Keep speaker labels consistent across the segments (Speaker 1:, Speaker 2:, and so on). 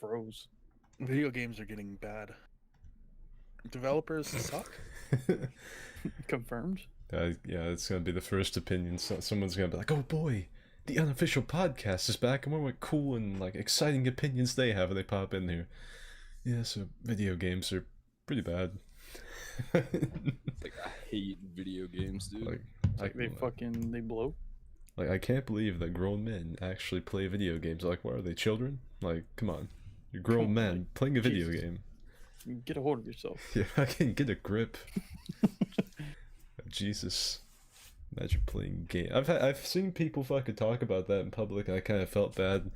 Speaker 1: froze.
Speaker 2: Video games are getting bad. Developers suck.
Speaker 1: Confirmed.
Speaker 3: Yeah, it's gonna be the first opinion. Someone's gonna be like, "Oh boy, the Unofficial podcast is back," and wonder what cool and like exciting opinions they have, and they pop in here. Yeah, so video games are pretty bad.
Speaker 4: Like I hate video games, dude.
Speaker 1: They blow.
Speaker 3: Like I can't believe that grown men actually play video games. Like, what are they, children? Like, come on, you're grown men playing a video game.
Speaker 1: Get a hold of yourself.
Speaker 3: Yeah, I can get a grip. Jesus, imagine playing game. I've seen people fucking talk about that in public, and I kind of felt bad.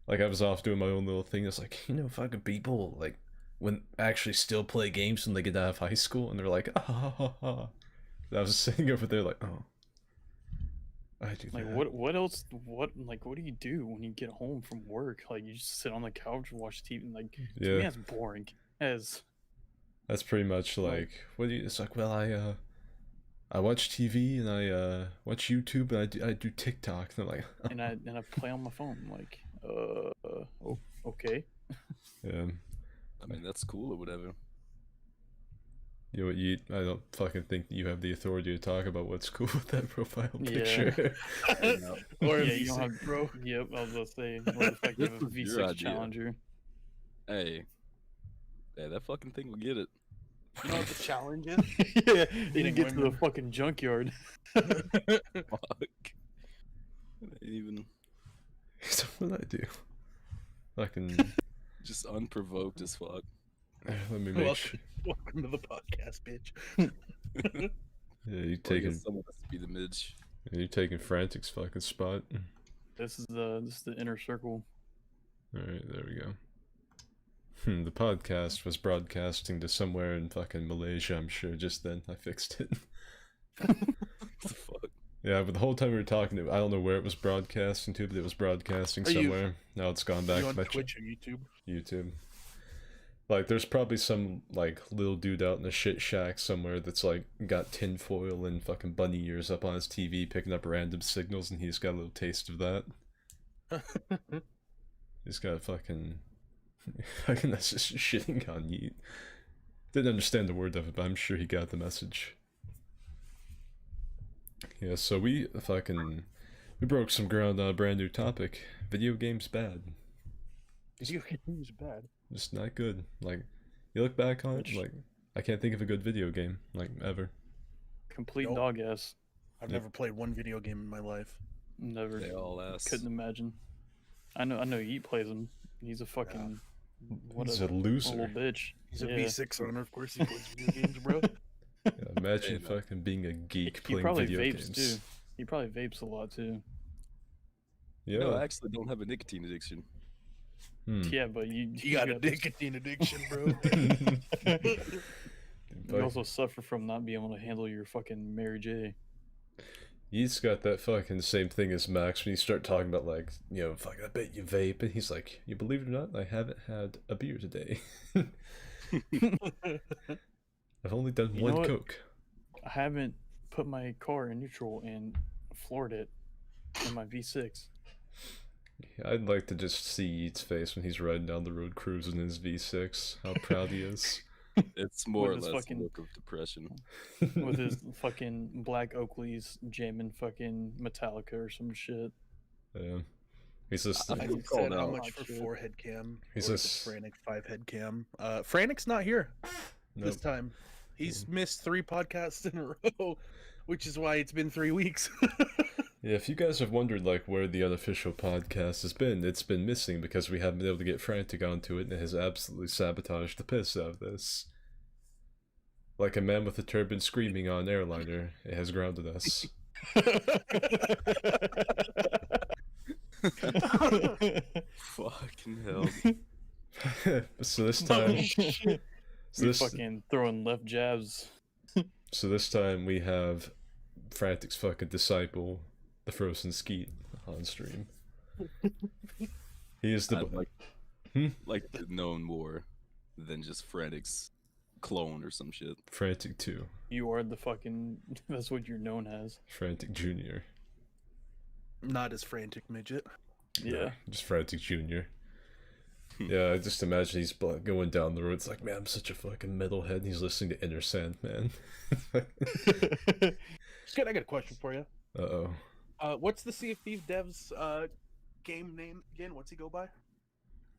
Speaker 3: Like I was off doing my own little thing. It's like, fucking people like when actually still play games when they get out of high school, and they're like, ah ha ha ha. I was sitting over there like, oh, I do
Speaker 1: like
Speaker 3: that.
Speaker 1: what else? What do you do when you get home from work? Like you just sit on the couch and watch TV. Like to me, that's boring.
Speaker 3: That's pretty much like what do you? It's like, well, I watch TV and I watch YouTube and I do TikTok, and I'm like,
Speaker 1: and I play on my phone. I'm like, okay.
Speaker 3: Yeah.
Speaker 4: I mean, that's cool or whatever.
Speaker 3: I don't fucking think you have the authority to talk about what's cool with that profile picture.
Speaker 2: Or
Speaker 1: yeah, you don't have, bro. Yep, I was gonna say, more effective of V6 Challenger.
Speaker 4: Hey, that fucking thing will get it.
Speaker 2: You know what the challenge is?
Speaker 1: Yeah, you didn't get to the fucking junkyard.
Speaker 4: Fuck. Even.
Speaker 3: So what did I do? Fucking.
Speaker 4: Just unprovoked as fuck.
Speaker 3: Let me make sure.
Speaker 2: Welcome to the podcast, bitch.
Speaker 3: Yeah, you taking.
Speaker 4: Someone has to be the midge.
Speaker 3: Yeah, you taking Frantic's fucking spot.
Speaker 1: This is the inner circle.
Speaker 3: All right, there we go. The podcast was broadcasting to somewhere in fucking Malaysia, I'm sure. Just then, I fixed it.
Speaker 4: What the fuck?
Speaker 3: Yeah, but the whole time we were talking, I don't know where it was broadcasting to, but it was broadcasting somewhere. Now it's gone back
Speaker 2: to
Speaker 3: my
Speaker 2: Twitch or YouTube.
Speaker 3: YouTube. Like, there's probably some like little dude out in a shit shack somewhere that's like got tinfoil and fucking bunny ears up on his TV, picking up random signals, and he's got a little taste of that. He's got fucking that's just shitting on Yeet. Didn't understand the word of it, but I'm sure he got the message. Yeah, so we broke some ground on a brand new topic. Video games bad.
Speaker 1: Video games bad.
Speaker 3: Just not good. Like, you look back on it, like, I can't think of a good video game, like, ever.
Speaker 1: Complete dog ass.
Speaker 2: I've never played one video game in my life.
Speaker 1: Never.
Speaker 4: They all ass.
Speaker 1: Couldn't imagine. I know Yeet plays him. He's a fucking
Speaker 3: He's a loser.
Speaker 1: little bitch.
Speaker 2: He's a V6 owner, of course he plays video games, bro.
Speaker 3: Yeah, imagine fucking being a geek playing video games.
Speaker 1: Too. He probably vapes a lot too.
Speaker 3: Yeah.
Speaker 4: No, I actually don't have a nicotine addiction.
Speaker 1: Yeah, but you
Speaker 2: got a nicotine addiction, bro.
Speaker 1: You also suffer from not being able to handle your fucking Mary J.
Speaker 3: He's got that fucking same thing as Max when you start talking about, like, fuck, I bet you vape, and he's like, you believe it or not, I haven't had a beer today. I've only done one Coke.
Speaker 1: I haven't put my car in neutral and floored it in my V6.
Speaker 3: Yeah, I'd like to just see Yeet's face when he's riding down the road cruising in his V6. How proud he is.
Speaker 4: It's more or less a look of depression.
Speaker 1: With his fucking black Oakleys jamming fucking Metallica or some shit.
Speaker 3: Yeah. He's just...
Speaker 2: I said how much for 4 head cam.
Speaker 3: He's just...
Speaker 2: Frantic 5 head cam. Frantic's not here this time. He's missed 3 podcasts in a row, which is why it's been 3 weeks.
Speaker 3: Yeah, if you guys have wondered, like, where the Unofficial podcast has been, it's been missing because we haven't been able to get Frantic onto it, and it has absolutely sabotaged the piss out of this. Like a man with a turban screaming on an airliner, it has grounded us.
Speaker 4: Fucking hell.
Speaker 3: So this time...
Speaker 1: fucking throwing left jabs.
Speaker 3: So this time we have Frantic's fucking disciple, the Frozen Skeet, on stream. He is the...
Speaker 4: like to know more than just Frantic's clone or some shit.
Speaker 3: Frantic 2.
Speaker 1: You are the fucking... That's what you're known as.
Speaker 3: Frantic Jr.
Speaker 2: Not as Frantic Midget.
Speaker 1: Yeah.
Speaker 3: Just Frantic Jr. Yeah, I just imagine he's going down the road. It's like, man, I'm such a fucking metalhead. And he's listening to Inner Sandman.
Speaker 2: Skid, I got a question for you.
Speaker 3: Uh-oh.
Speaker 2: What's the Sea of Thieves dev's game name again? What's he go by?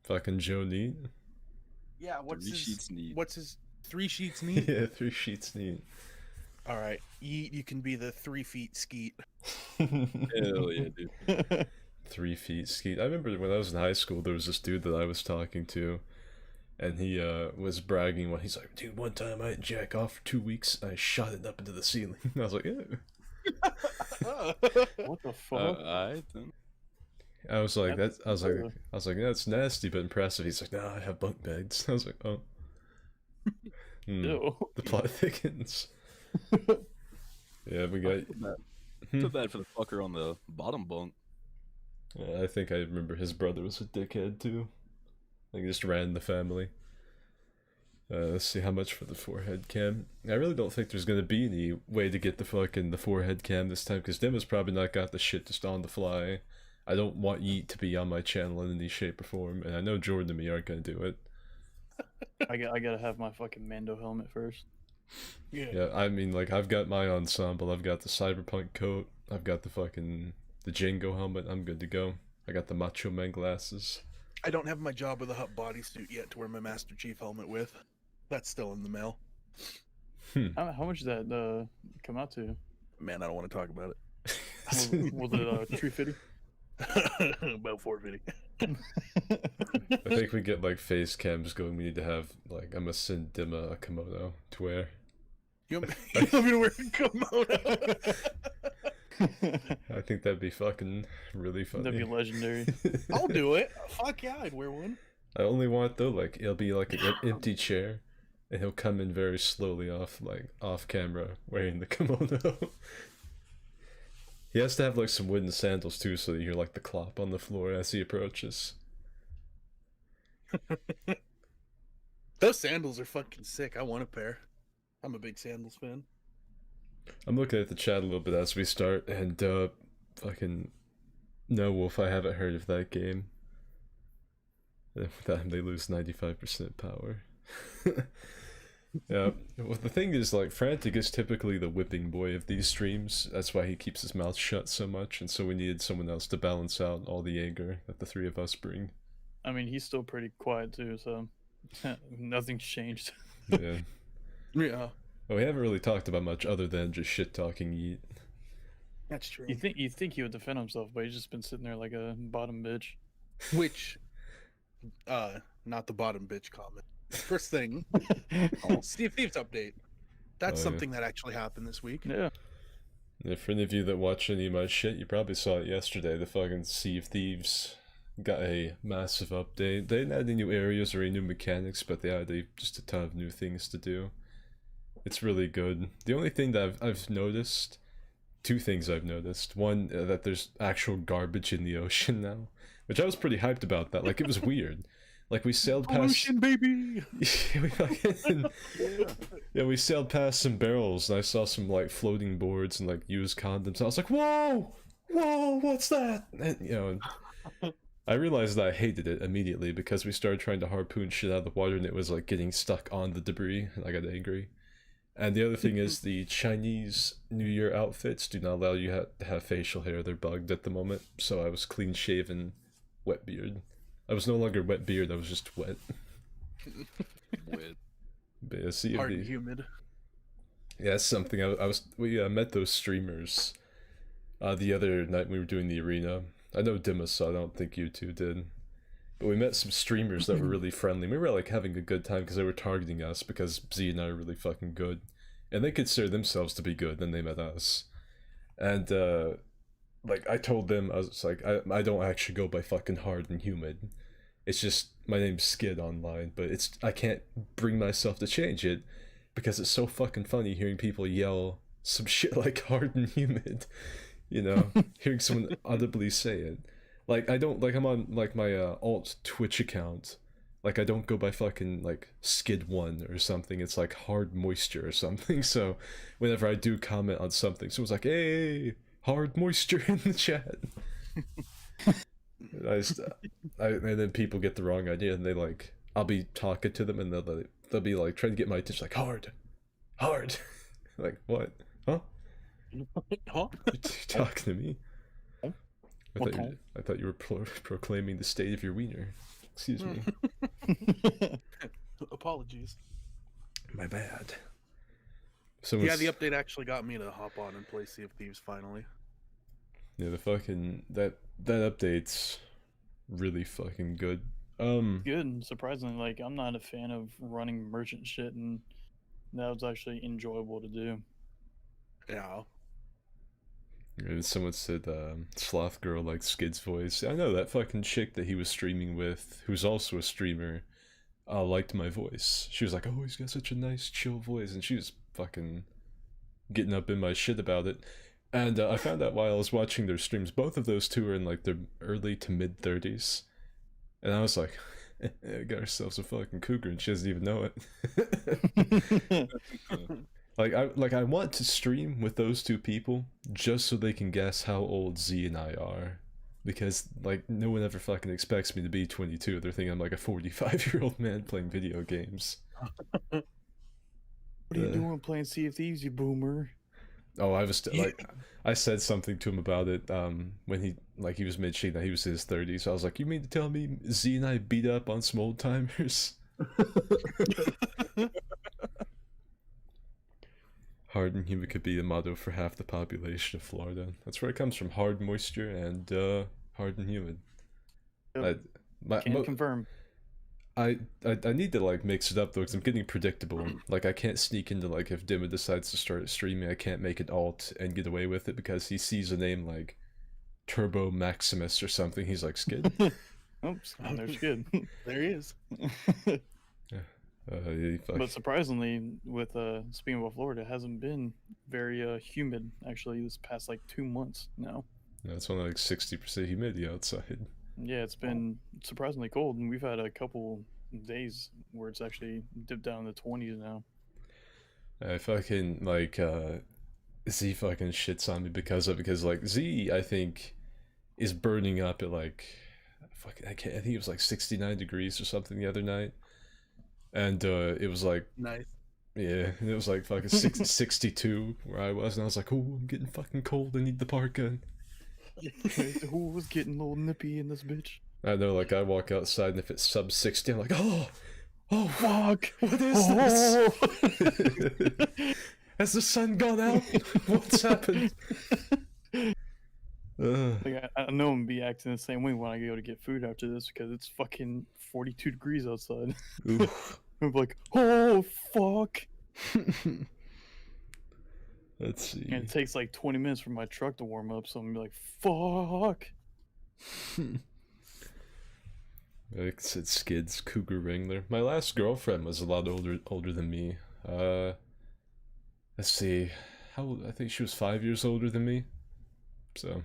Speaker 3: Fucking Joe Neat.
Speaker 2: Yeah, what's
Speaker 4: Three
Speaker 2: his?
Speaker 4: sheets neat.
Speaker 2: What's his? 3 sheets neat.
Speaker 3: Yeah, 3 sheets neat.
Speaker 2: All right, you can be the 3 feet skeet.
Speaker 4: Hell yeah, dude.
Speaker 3: 3 feet skeet. I remember when I was in high school, there was this dude that I was talking to, and he was bragging when he's like, dude, one time I didn't jack off for 2 weeks, I shot it up into the ceiling. And I was like, ew.
Speaker 1: What the fuck?
Speaker 3: I was like, I was like, that's nasty but impressive. He's like, nah, I have bunk beds. I was like, oh.
Speaker 1: Ew.
Speaker 3: The plot thickens. Yeah, we got.
Speaker 4: Feel bad for the fucker on the bottom bunk.
Speaker 3: I think I remember his brother was a dickhead too. Like just ran the family. Let's see how much for the forehead cam. I really don't think there's gonna be any way to get the forehead cam this time because Dimma's probably not got the shit just on the fly. I don't want Yeet to be on my channel in any shape or form, and I know Jordan and me aren't gonna do it.
Speaker 1: I gotta have my fucking Mando helmet first.
Speaker 3: Yeah, I mean, like, I've got my ensemble, I've got the cyberpunk coat, I've got the Django helmet, I'm good to go. I got the Macho Man glasses.
Speaker 2: I don't have my Jabba the Hutt bodysuit yet to wear my Master Chief helmet with. That's still in the mail.
Speaker 1: How much did that come out to?
Speaker 2: Man, I don't want to talk about
Speaker 1: Was it 350?
Speaker 2: it. About 450.
Speaker 3: I think we get, like, face cams going, we need to have, like, I'm gonna send Dimma a kimono to wear.
Speaker 2: You want me to wear a kimono?
Speaker 3: I think that'd be fucking really funny.
Speaker 1: That'd be legendary.
Speaker 2: I'll do it. Fuck yeah, I'd wear one.
Speaker 3: I only want, though, like, it'll be like an empty chair, and he'll come in very slowly off camera, wearing the kimono. He has to have, like, some wooden sandals, too, so that you hear, like, the clop on the floor as he approaches.
Speaker 2: Those sandals are fucking sick. I want a pair. I'm a big sandals fan.
Speaker 3: I'm looking at the chat a little bit as we start, and, fucking... No, Wolf, I haven't heard of that game. With that, they lose 95% power. Yeah, well, the thing is, like, Frantic is typically the whipping boy of these streams. That's why he keeps his mouth shut so much, and so we needed someone else to balance out all the anger that the three of us bring.
Speaker 1: I mean, he's still pretty quiet too, so nothing's changed.
Speaker 3: Yeah.
Speaker 2: Yeah.
Speaker 3: Well, we haven't really talked about much other than just shit-talking Yeet.
Speaker 2: That's true.
Speaker 1: You think he would defend himself, but he's just been sitting there like a bottom bitch.
Speaker 2: Which, not the bottom bitch comment. First thing, Steve Thieves update. That's something that actually happened this week.
Speaker 1: Yeah.
Speaker 3: Yeah, for any of you that watch any of my shit, you probably saw it yesterday. The fucking Sea of Thieves got a massive update. They didn't add any new areas or any new mechanics, but they added just a ton of new things to do. It's really good. The only thing that I've noticed, two things I've noticed. One, that there's actual garbage in the ocean now, which I was pretty hyped about that. Like, it was weird. Like, we sailed past...
Speaker 2: Ocean, baby!
Speaker 3: we sailed past some barrels, and I saw some, like, floating boards and, like, used condoms. And I was like, whoa! Whoa, what's that? And, you know, and I realized that I hated it immediately because we started trying to harpoon shit out of the water, and it was, like, getting stuck on the debris, and I got angry. And the other thing is the Chinese New Year outfits do not allow you to have facial hair. They're bugged at the moment, so I was clean-shaven, wet beard. I was no longer wet beard, I was just wet.
Speaker 4: Wet.
Speaker 3: But yeah, see
Speaker 2: Hard and humid.
Speaker 3: Yeah, that's something. We met those streamers the other night when we were doing the arena. I know Dimma saw, I don't think you two did. But we met some streamers that were really friendly. We were like having a good time because they were targeting us because Z and I are really fucking good. And they consider themselves to be good, then they met us. And like, I told them, I was like, I don't actually go by fucking hard and humid. It's just, my name's Skid online, but I can't bring myself to change it because it's so fucking funny hearing people yell some shit like hard and humid, you know, hearing someone audibly say it. Like, I don't, like, I'm on, like, my alt Twitch account. Like, I don't go by fucking, like, Skid1 or something. It's like Hard Moisture or something. So, whenever I do comment on something, someone's like, hey, Hard Moisture in the chat. And then people get the wrong idea, and they like, I'll be talking to them, and they'll be like trying to get my attention, like hard. Like what? Huh?
Speaker 2: Huh?
Speaker 3: You talking to me?
Speaker 1: Okay.
Speaker 3: I thought you were proclaiming the state of your wiener. Excuse me.
Speaker 2: Apologies.
Speaker 3: My bad. So
Speaker 2: Yeah, the update actually got me to hop on and play Sea of Thieves finally.
Speaker 3: Yeah, the fucking that update's really fucking good.
Speaker 1: Good, surprisingly. Like, I'm not a fan of running merchant shit, and that was actually enjoyable to do.
Speaker 2: Yeah.
Speaker 3: Someone said Sloth Girl liked Skid's voice. I know that fucking chick that he was streaming with, who's also a streamer, liked my voice. She was like, "Oh, he's got such a nice, chill voice," and she was fucking getting up in my shit about it. And I found out while I was watching their streams, both of those two are in like their early to mid 30s, and I was like, "We got ourselves a fucking cougar," and she doesn't even know it. I want to stream with those two people just so they can guess how old Z and I are, because like no one ever fucking expects me to be 22. They're thinking I'm like a 45-year-old man playing video games.
Speaker 1: What are you doing playing Sea of Thieves, you boomer?
Speaker 3: Oh, I was I said something to him about it when he was mentioning that he was in his 30s. I was like, "You mean to tell me Z and I beat up on some old timers?" Hard and humid could be the motto for half the population of Florida. That's where it comes from: hard moisture and hard and humid.
Speaker 1: Yep. Can't confirm.
Speaker 3: I need to like mix it up though, because I'm getting predictable. Like I can't sneak into like if Dimma decides to start streaming, I can't make it alt and get away with it because he sees a name like Turbo Maximus or something. He's like, "Skid."
Speaker 1: Oops, there's good.
Speaker 2: There he is.
Speaker 1: But surprisingly, with speaking about Florida, it hasn't been very humid actually this past like 2 months now.
Speaker 3: Yeah, it's only like 60% humidity outside.
Speaker 1: Yeah, it's been surprisingly cold, and we've had a couple days where it's actually dipped down in the 20s now.
Speaker 3: I fucking like Z fucking shits on me because like Z I think is burning up at like I think it was like 69 degrees or something the other night. And it was like
Speaker 2: Nice.
Speaker 3: Yeah, and it was like fucking 62 where I was, and I was like, "Oh, I'm getting fucking cold. I need the parka."
Speaker 1: Who was getting a little nippy in this bitch?
Speaker 3: I know, like I walk outside, and if it's sub 60, I'm like, "Oh fuck, what is this? Has the sun gone out? What's happened?"
Speaker 1: Like, I know I'm gonna be acting the same way when I go to get food after this because it's fucking 42 degrees outside. I'm like, "Oh fuck."
Speaker 3: Let's see.
Speaker 1: And it takes like 20 minutes for my truck to warm up, so I'm gonna be like, "Fuck."
Speaker 3: Like said, Skid's Cougar Wrangler. My last girlfriend was a lot older than me. Let's see. I think she was 5 years older than me. So,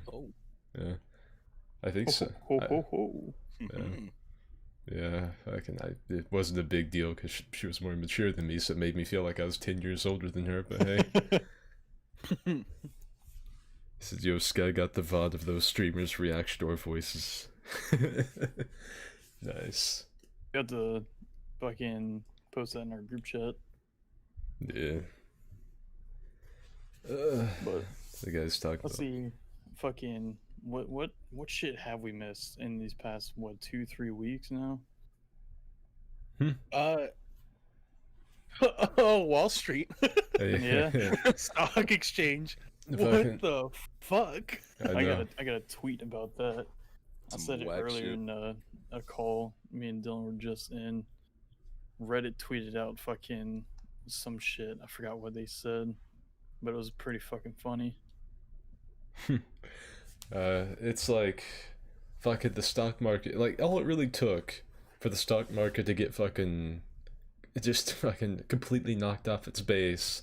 Speaker 3: yeah, I think so. Yeah, it wasn't a big deal because she was more mature than me, so it made me feel like I was 10 years older than her, but hey. He says, "Yo, Sky got the VOD of those streamers' reaction to our voices." Nice.
Speaker 1: Got to fucking post that in our group chat.
Speaker 3: Yeah.
Speaker 1: But
Speaker 3: the guy's talking
Speaker 1: let's
Speaker 3: about.
Speaker 1: see, fucking what shit have we missed in these past 2-3 weeks now?
Speaker 2: Wall Street.
Speaker 1: Yeah.
Speaker 2: Stock exchange.
Speaker 3: Fucking-
Speaker 2: What the fuck?
Speaker 1: I got a tweet about that. I
Speaker 4: Some
Speaker 1: said it
Speaker 4: whack
Speaker 1: earlier
Speaker 4: shit.
Speaker 1: in a call me and Dylan were just in. Reddit tweeted out fucking some shit. I forgot what they said, but it was pretty fucking funny.
Speaker 3: It's like fucking the stock market. Like all it really took for the stock market to get fucking just fucking completely knocked off its base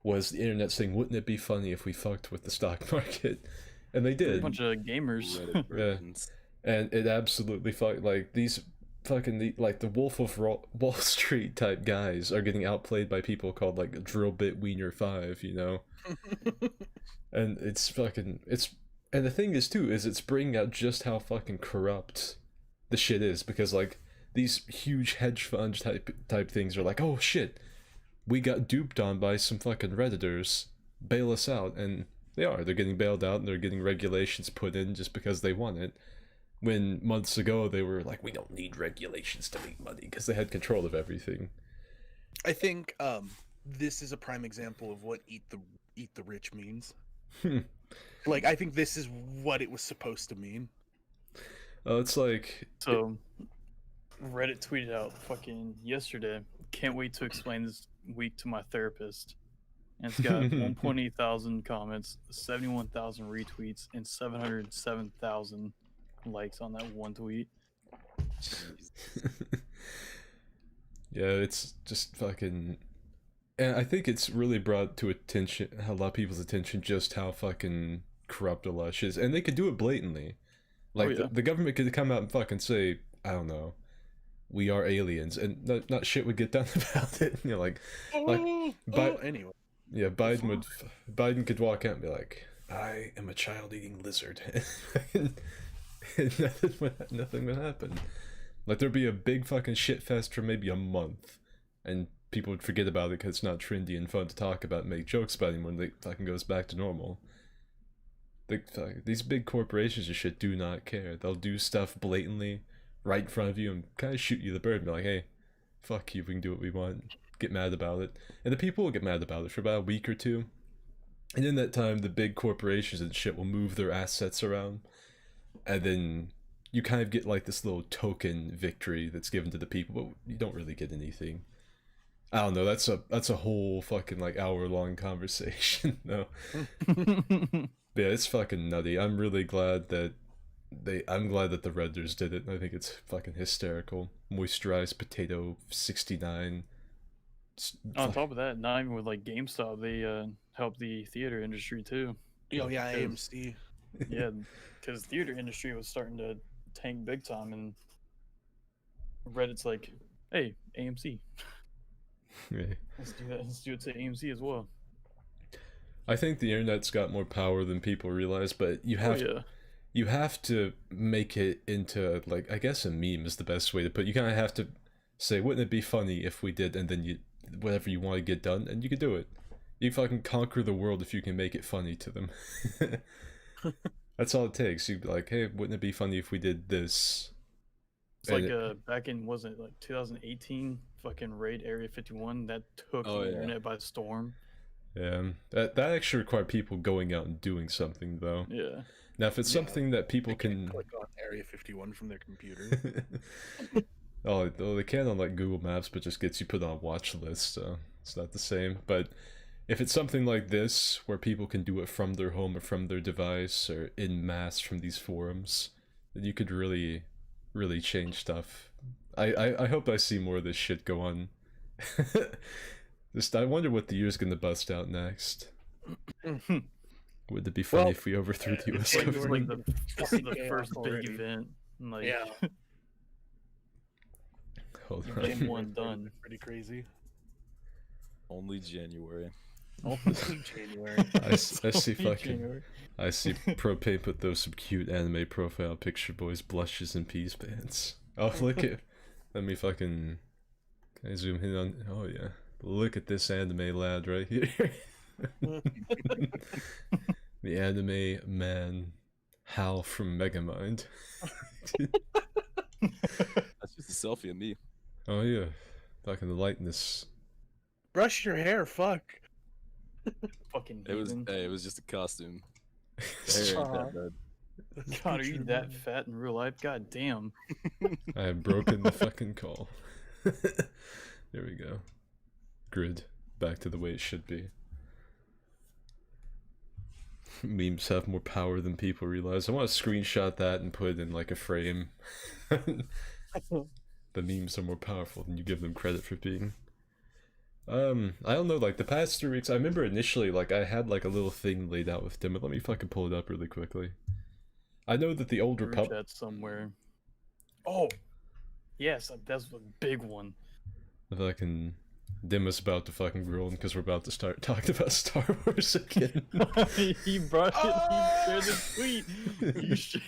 Speaker 3: was the internet saying, "Wouldn't it be funny if we fucked with the stock market?" And they
Speaker 1: A
Speaker 3: did.
Speaker 1: bunch of gamers.
Speaker 4: Reddit
Speaker 3: Yeah.
Speaker 4: versions.
Speaker 3: And it absolutely like these fucking like the Wolf of Wall Street type guys are getting outplayed by people called like Drill Bit Wiener 5, you know. And it's And the thing is too, is it's bringing out just how fucking corrupt the shit is, because like these huge hedge fund type things are like, oh shit, we got duped on by some fucking redditors, bail us out, and they're getting bailed out and they're getting regulations put in just because they want it. When months ago they were like, we don't need regulations to make money because they had control of everything.
Speaker 2: I think this is a prime example of what eat the rich means. Like, I think this is what it was supposed to mean.
Speaker 3: It's like,
Speaker 1: So, Reddit tweeted out fucking yesterday. Can't wait to explain this week to my therapist. And it's got 1.8 thousand comments, 71,000 retweets, and 707,000 likes on that one tweet.
Speaker 3: yeah, it's just fucking. And I think it's really brought to attention, a lot of people's attention, just how fucking corrupt a lot of shit is. And they could do it blatantly. Like, the government could come out and fucking say, I don't know, we are aliens, and not shit would get done about it. You know,
Speaker 2: Anyway.
Speaker 3: Yeah, Biden could walk out and be like, I am a child-eating lizard. and nothing would happen. Like, there'd be a big fucking shit fest for maybe a month, and people would forget about it because it's not trendy and fun to talk about and make jokes about anymore, and it fucking goes back to normal. These big corporations and shit do not care. They'll do stuff blatantly right in front of you and kind of shoot you the bird and be like, hey, fuck you, we can do what we want. Get mad about it. And the people will get mad about it for about a week or two. And in that time, the big corporations and shit will move their assets around. And then you kind of get like this little token victory that's given to the people, but you don't really get anything. I don't know, that's a whole fucking like hour-long conversation, though. Yeah, it's fucking nutty. I'm really glad that I'm glad that the Redditors did it. I think it's fucking hysterical. Moisturized Potato 69.
Speaker 1: On top of that, not even with like GameStop, they helped the theater industry too.
Speaker 2: Oh yeah, AMC.
Speaker 1: Yeah, because the theater industry was starting to tank big time, and Reddit's like, hey, AMC.
Speaker 3: Yeah.
Speaker 1: Let's do that. Let's do it to AMC as well.
Speaker 3: I think the internet's got more power than people realize, but you have to make it into, like, I guess a meme is the best way to put it. You kind of have to say, wouldn't it be funny if we did, and then whatever you want to get done, and you could do it. You fucking conquer the world if you can make it funny to them. That's all it takes. You'd be like, hey, wouldn't it be funny if we did this?
Speaker 1: It's like back in, wasn't it like 2018, fucking raid Area 51, that took the internet by storm.
Speaker 3: Yeah, that actually required people going out and doing something, though.
Speaker 1: Yeah.
Speaker 3: Now, if it's something that people can
Speaker 2: click on Area 51 from their computer.
Speaker 3: Oh, they can on like Google Maps, but just gets you put on a watch list, so it's not the same. But if it's something like this, where people can do it from their home or from their device or in mass from these forums, then you could really, really change stuff. I hope I see more of this shit go on. I wonder what the year's gonna bust out next. Would it be funny if we overthrew the US government?
Speaker 1: This is the first big event. Like,
Speaker 2: Yeah.
Speaker 3: Hold on.
Speaker 1: Game one done.
Speaker 2: Pretty crazy.
Speaker 4: Only January.
Speaker 2: Only January.
Speaker 3: I see fucking. I see Propane put those some cute anime profile picture boys blushes and peas pants. Oh, look at. Let me fucking. Can I zoom in on? Oh yeah. Look at this anime lad right here. The anime man, Hal from Megamind.
Speaker 4: That's just a selfie of me.
Speaker 3: Oh yeah, fucking the lightness.
Speaker 2: Brush your hair, fuck.
Speaker 1: Fucking
Speaker 4: It was
Speaker 1: heathen.
Speaker 4: hey, it was just a costume. The hair ain't that bad.
Speaker 1: God, are you that fat in real life? God damn.
Speaker 3: I have broken the fucking call. There we go. Grid back to the way it should be. Memes have more power than people realize. I want to screenshot that and put it in like a frame. The memes are more powerful than you give them credit for being. I don't know, like the past 3 weeks, I remember initially like I had like a little thing laid out with them, but let me fucking pull it up really quickly. I know that the old Republic
Speaker 1: somewhere. Oh, yes, that's a big one.
Speaker 3: Fucking Dimma's about to fucking groan because we're about to start talking about Star Wars again.
Speaker 1: He brought it. He shared the tweet. You should.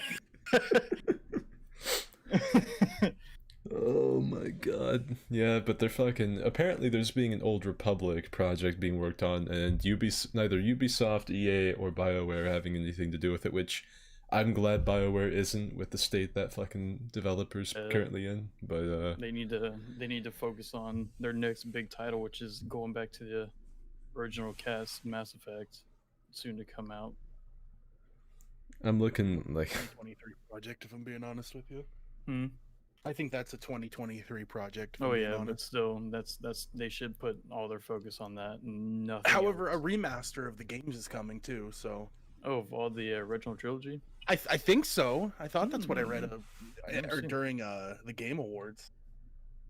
Speaker 3: Oh my god. Yeah, but they're fucking. Apparently, there's being an Old Republic project being worked on, and neither Ubisoft, EA, or BioWare having anything to do with it, which I'm glad BioWare isn't with the state that fucking developers currently in. But
Speaker 1: they need to focus on their next big title, which is going back to the original cast, Mass Effect, soon to come out.
Speaker 3: I'm looking like
Speaker 2: 2023 project, if I'm being honest with you.
Speaker 1: Hmm.
Speaker 2: I think that's a 2023 project. if
Speaker 1: Oh
Speaker 2: I'm being
Speaker 1: yeah, but
Speaker 2: honest.
Speaker 1: still, that's they should put all their focus on that and nothing.
Speaker 2: However,
Speaker 1: else.
Speaker 2: a remaster of the games is coming too. So
Speaker 1: Oh, of all the original trilogy.
Speaker 2: I think so. I thought that's what I read
Speaker 1: never seen.
Speaker 2: during the Game Awards.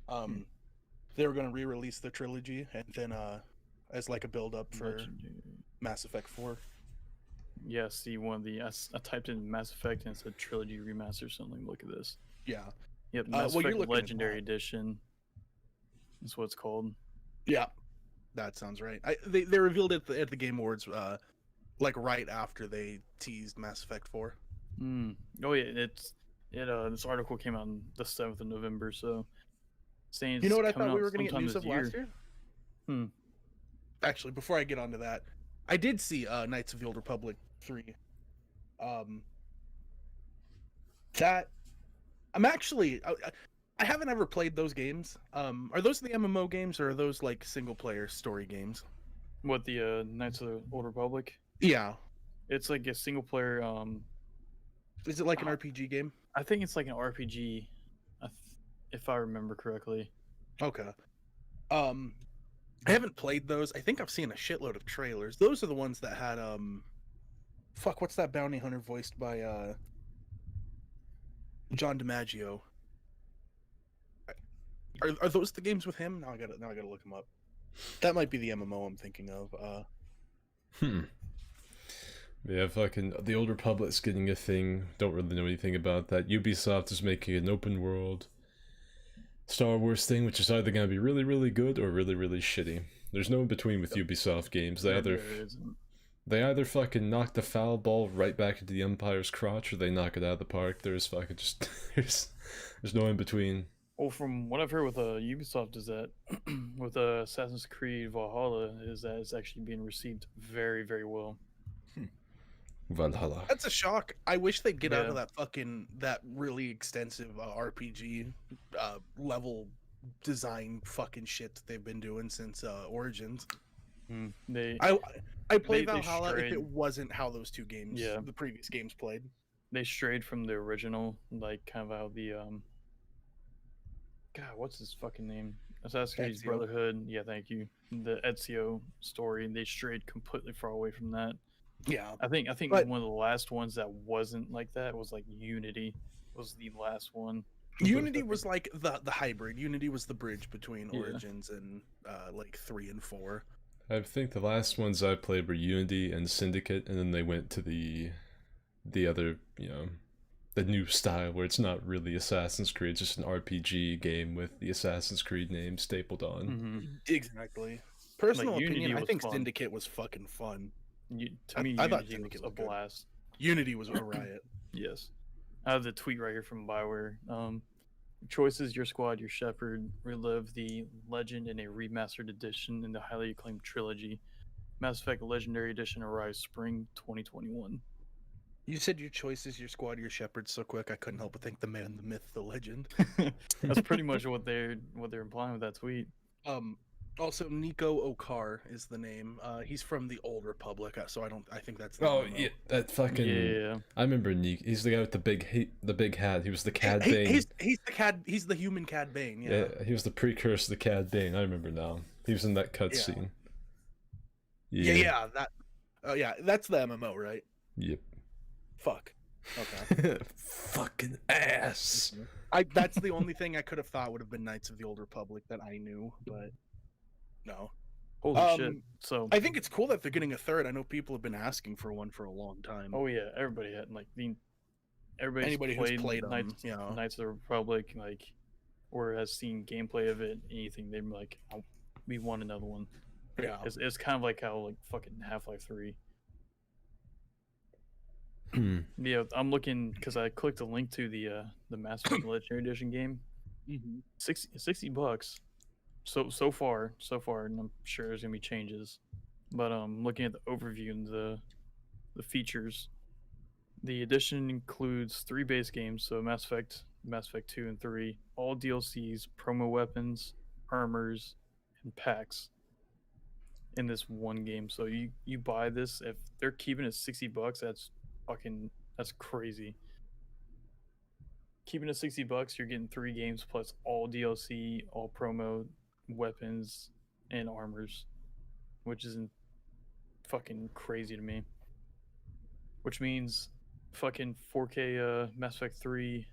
Speaker 2: They were going to re-release the trilogy and then as like a build-up for
Speaker 1: Legendary.
Speaker 2: Mass Effect 4.
Speaker 1: Yeah, see one of the I typed in Mass Effect and it said trilogy remaster. So let me look at this.
Speaker 2: Yeah,
Speaker 1: Yep, Mass
Speaker 2: well, you're
Speaker 1: Effect
Speaker 2: looking at
Speaker 1: Legendary
Speaker 2: that.
Speaker 1: Edition. That's what it's called.
Speaker 2: yeah, that sounds right. They revealed it at the Game Awards, like right after they teased Mass Effect 4.
Speaker 1: Oh yeah, this article came out on the 7th of November. So saying
Speaker 2: You know
Speaker 1: it's
Speaker 2: what I
Speaker 1: coming
Speaker 2: thought we
Speaker 1: out
Speaker 2: were going to get
Speaker 1: sometime
Speaker 2: news
Speaker 1: this
Speaker 2: of last year?
Speaker 1: Hmm.
Speaker 2: Actually, before I get onto that, I did see Knights of the Old Republic 3. That I'm actually I haven't ever played those games. Are those the MMO games or are those like single player story games?
Speaker 1: What the Knights of the Old Republic?
Speaker 2: Yeah.
Speaker 1: It's like a single player.
Speaker 2: Is it like an RPG game?
Speaker 1: I think it's like an RPG, if I remember correctly.
Speaker 2: Okay. I haven't played those. I think I've seen a shitload of trailers. Those are the ones that had fuck, what's that bounty hunter voiced by John DiMaggio? Are those the games with him? Now I gotta look him up. That might be the MMO I'm thinking of.
Speaker 3: Yeah, fucking the Old Republic's getting a thing. Don't really know anything about that. Ubisoft is making an open world Star Wars thing, which is either gonna be really, really good or really, really shitty. There's no in between with Ubisoft games. They either fucking knock the foul ball right back into the Empire's crotch, or they knock it out of the park. There's fucking just there's no in between.
Speaker 1: Well, from what I've heard with Ubisoft is that with Assassin's Creed Valhalla is that it's actually being received very, very well.
Speaker 3: Valhalla.
Speaker 2: That's a shock. I wish they'd get out
Speaker 1: Yeah.
Speaker 2: of that really extensive RPG level design fucking shit that they've been doing since Origins.
Speaker 1: They
Speaker 2: I play
Speaker 1: they
Speaker 2: Valhalla if
Speaker 1: strayed.
Speaker 2: it wasn't how those two games,
Speaker 1: Yeah.
Speaker 2: the previous games played.
Speaker 1: they strayed from the original, like kind of how the God, what's his fucking name? Assassin's Creed
Speaker 2: Ezio.
Speaker 1: Brotherhood. Yeah, thank you. The Ezio story. They strayed completely far away from that.
Speaker 2: Yeah.
Speaker 1: I think
Speaker 2: But-
Speaker 1: one of the last ones that wasn't like that was like Unity. Was the last one.
Speaker 2: Unity was like the hybrid. Unity was the bridge between
Speaker 1: Yeah.
Speaker 2: Origins and like 3 and 4.
Speaker 3: I think the last ones I played were Unity and Syndicate, and then they went to the other, the new style where it's not really Assassin's Creed, it's just an RPG game with the Assassin's Creed name stapled on.
Speaker 1: Mm-hmm.
Speaker 2: Exactly. Personal
Speaker 1: Unity
Speaker 2: opinion, I
Speaker 1: was
Speaker 2: think
Speaker 1: fun.
Speaker 2: Syndicate was fucking fun.
Speaker 1: To me,
Speaker 2: I thought
Speaker 1: Unity
Speaker 2: Syndicate
Speaker 1: was a
Speaker 2: was good.
Speaker 1: blast.
Speaker 2: Unity was a riot.
Speaker 1: Yes. I have the tweet right here from BioWare. Choices: your squad, your shepherd. Relive the legend in a remastered edition in the highly acclaimed trilogy. Mass Effect Legendary Edition arrives spring 2021.
Speaker 2: You said your choices, your squad, your shepherd so quick I couldn't help but think the man, the myth, the legend.
Speaker 1: That's pretty much what they're implying with that tweet.
Speaker 2: Also, Nico Okar is the name. He's from the Old Republic, so I think that's the
Speaker 3: Oh
Speaker 2: MMO.
Speaker 3: yeah, that fucking.
Speaker 1: Yeah.
Speaker 3: I remember Neek. He's the guy with the big hat. He was the Cad Bane.
Speaker 2: He's the Cad. He's the human Cad Bane. Yeah.
Speaker 3: He was the precursor to the Cad Bane. I remember now. He was in that cutscene.
Speaker 2: Yeah. That. Yeah, that's the MMO, right?
Speaker 3: Yep.
Speaker 2: Fuck. Okay.
Speaker 3: Fucking ass.
Speaker 2: That's the only thing I could have thought would have been Knights of the Old Republic that I knew, but no.
Speaker 1: Holy shit. So
Speaker 2: I think it's cool that they're getting a third. I know people have been asking for one for a long time.
Speaker 1: oh yeah, everybody had like everybody's
Speaker 2: Anybody who's played them,
Speaker 1: Knights,
Speaker 2: you know.
Speaker 1: Knights of the Republic, like, or has seen gameplay of it, anything, they're like, we want another one.
Speaker 2: Yeah.
Speaker 1: It's kind of like how like fucking Half-Life 3. Yeah, I'm looking because I clicked a link to the Mass Effect Legendary Edition game.
Speaker 2: Mhm.
Speaker 1: $60. So far, and I'm sure there's gonna be changes. But looking at the overview and the features, the edition includes 3 base games, so Mass Effect 2 and 3, all DLCs, promo weapons, armors, and packs in this one game. So you buy this, if they're keeping it $60, that's crazy. Keeping it $60, you're getting 3 games plus all DLC, all promo weapons and armors, which isn't fucking crazy to me. Which means fucking 4K Mass Effect 3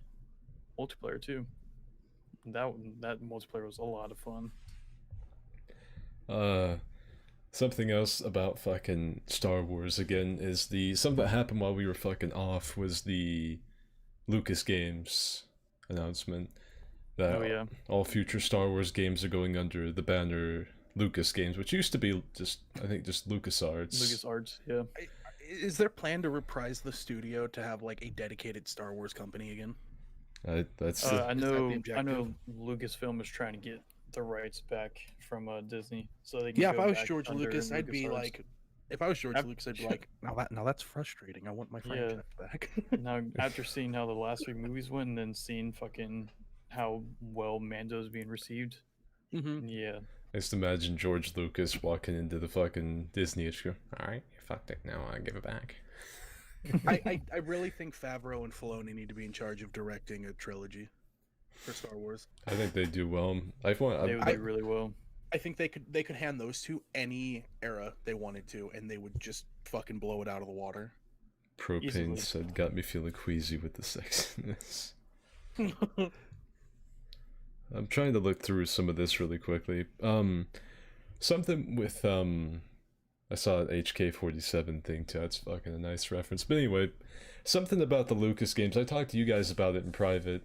Speaker 1: multiplayer too. That multiplayer was a lot of fun.
Speaker 3: Something else about fucking Star Wars again is something that happened while we were fucking off was the Lucas Games announcement that
Speaker 1: Oh yeah,
Speaker 3: all future Star Wars games are going under the banner Lucas Games, which used to be just LucasArts.
Speaker 1: LucasArts. Yeah,
Speaker 2: Is there plan to reprise the studio to have like a dedicated Star Wars company again?
Speaker 3: That's
Speaker 1: I know.
Speaker 2: objective?
Speaker 1: I know. Lucasfilm is trying to get the rights back from Disney, so they can.
Speaker 2: Yeah, if
Speaker 1: go
Speaker 2: I was
Speaker 1: back
Speaker 2: George
Speaker 1: under
Speaker 2: Lucas, I'd be
Speaker 1: LucasArts.
Speaker 2: like, if I was George
Speaker 1: I've-
Speaker 2: Lucas, I'd be like, now that's frustrating. I want my
Speaker 1: Yeah.
Speaker 2: franchise back.
Speaker 1: Now, after seeing how the last 3 movies went, and then seeing fucking how well Mando's being received,
Speaker 2: Mm-hmm.
Speaker 1: yeah,
Speaker 3: I just imagine George Lucas walking into the fucking Disney and go, "Alright, you fucked it. Now I give it back."
Speaker 2: I really think Favreau and Filoni need to be in charge of directing a trilogy for Star Wars.
Speaker 3: I think they do well.
Speaker 1: they would do really well.
Speaker 2: I think they could hand those to any era they wanted to, and they would just fucking blow it out of the water.
Speaker 3: Propane
Speaker 1: Easily.
Speaker 3: said, "Got me feeling queasy with the sexiness." I'm trying to look through some of this really quickly. Something with I saw an HK47 thing too. That's fucking a nice reference. But anyway, something about the Lucas games. I talked to you guys about it in private.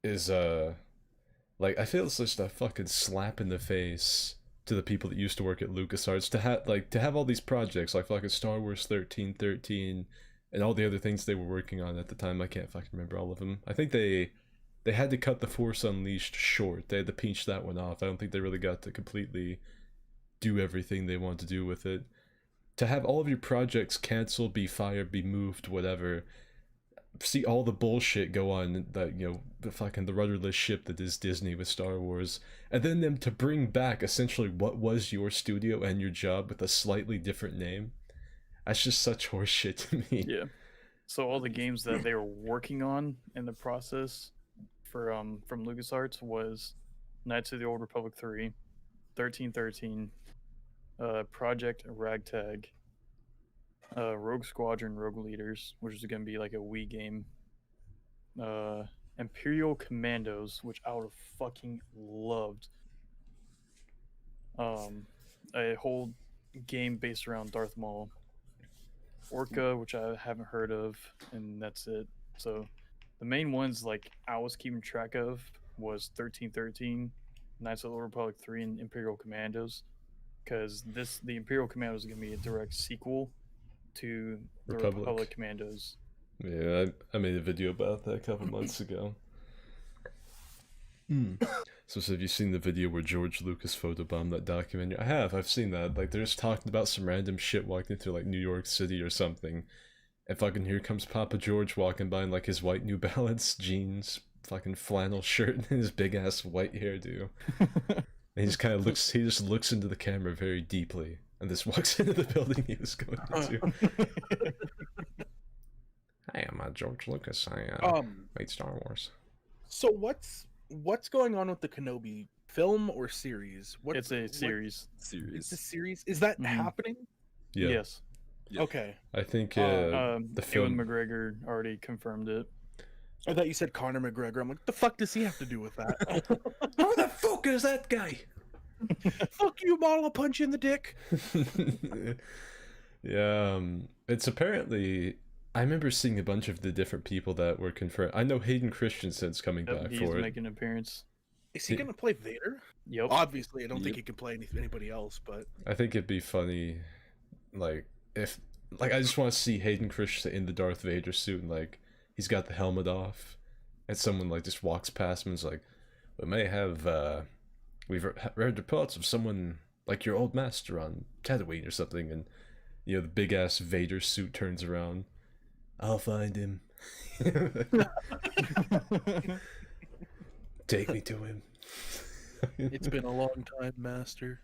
Speaker 3: Is like I feel it's just a fucking slap in the face to the people that used to work at LucasArts to have all these projects like fucking Star Wars 1313 and all the other things they were working on at the time. I can't fucking remember all of them. I think they had to cut the Force Unleashed short. They had to pinch that one off. I don't think they really got to completely do everything they wanted to do with it. To have all of your projects canceled, be fired, be moved, whatever. See all the bullshit go on that, the rudderless ship that is Disney with Star Wars, and then them to bring back essentially what was your studio and your job with a slightly different name. That's just such horseshit to me.
Speaker 1: Yeah. So all the games that they were working on in the process for from LucasArts was Knights of the Old Republic 3, 1313, Project Ragtag, Rogue Squadron, Rogue Leaders, which is going to be like a Wii game, Imperial Commandos, which I would have fucking loved, a whole game based around Darth Maul, Orca, which I haven't heard of, and that's it. So the main ones like I was keeping track of was 1313, Knights of the Old Republic 3, and Imperial Commandos, because the Imperial Commandos is going to be a direct sequel to the Republic Commandos.
Speaker 3: Yeah, I made a video about that a couple months ago. So have you seen the video where George Lucas photobombed that documentary? I have. I've seen that. Like, they're just talking about some random shit walking through, like, New York City or something. And fucking here comes Papa George walking by in, like, his white New Balance jeans, fucking flannel shirt, and his big-ass white hairdo. And he just kind of looks into the camera very deeply, and just walks into the building he was going into. Hi, I'm George Lucas. I made Star Wars.
Speaker 2: So what's going on with the Kenobi film or series?
Speaker 1: It's a series.
Speaker 2: It's a series. Is that happening?
Speaker 3: Yeah.
Speaker 1: Yes.
Speaker 4: Yeah.
Speaker 2: Okay.
Speaker 3: I think
Speaker 1: The
Speaker 3: the film.
Speaker 1: Ewan McGregor already confirmed it.
Speaker 2: I thought you said Conor McGregor. I'm like, what the fuck does he have to do with that?
Speaker 3: Who the fuck is that guy?
Speaker 2: Fuck you, Maul! I'll punch you in the dick.
Speaker 3: Yeah, it's apparently. I remember seeing a bunch of the different people that were confirmed. I know Hayden Christensen's coming
Speaker 1: Yep,
Speaker 3: back
Speaker 1: he's
Speaker 3: for it.
Speaker 1: making an appearance.
Speaker 2: Is he gonna play Vader?
Speaker 1: Yep.
Speaker 2: Obviously, I don't think
Speaker 4: Yep.
Speaker 2: he can play anybody else, but
Speaker 3: I think it'd be funny, like if like I just want to see Hayden Christensen in the Darth Vader suit and like he's got the helmet off, and someone like just walks past him and is like, "We may have we've read reports of someone like your old master on Tatooine or something," and you know the big ass Vader suit turns around. I'll find him. Take me to him.
Speaker 2: it's been a long time, Master.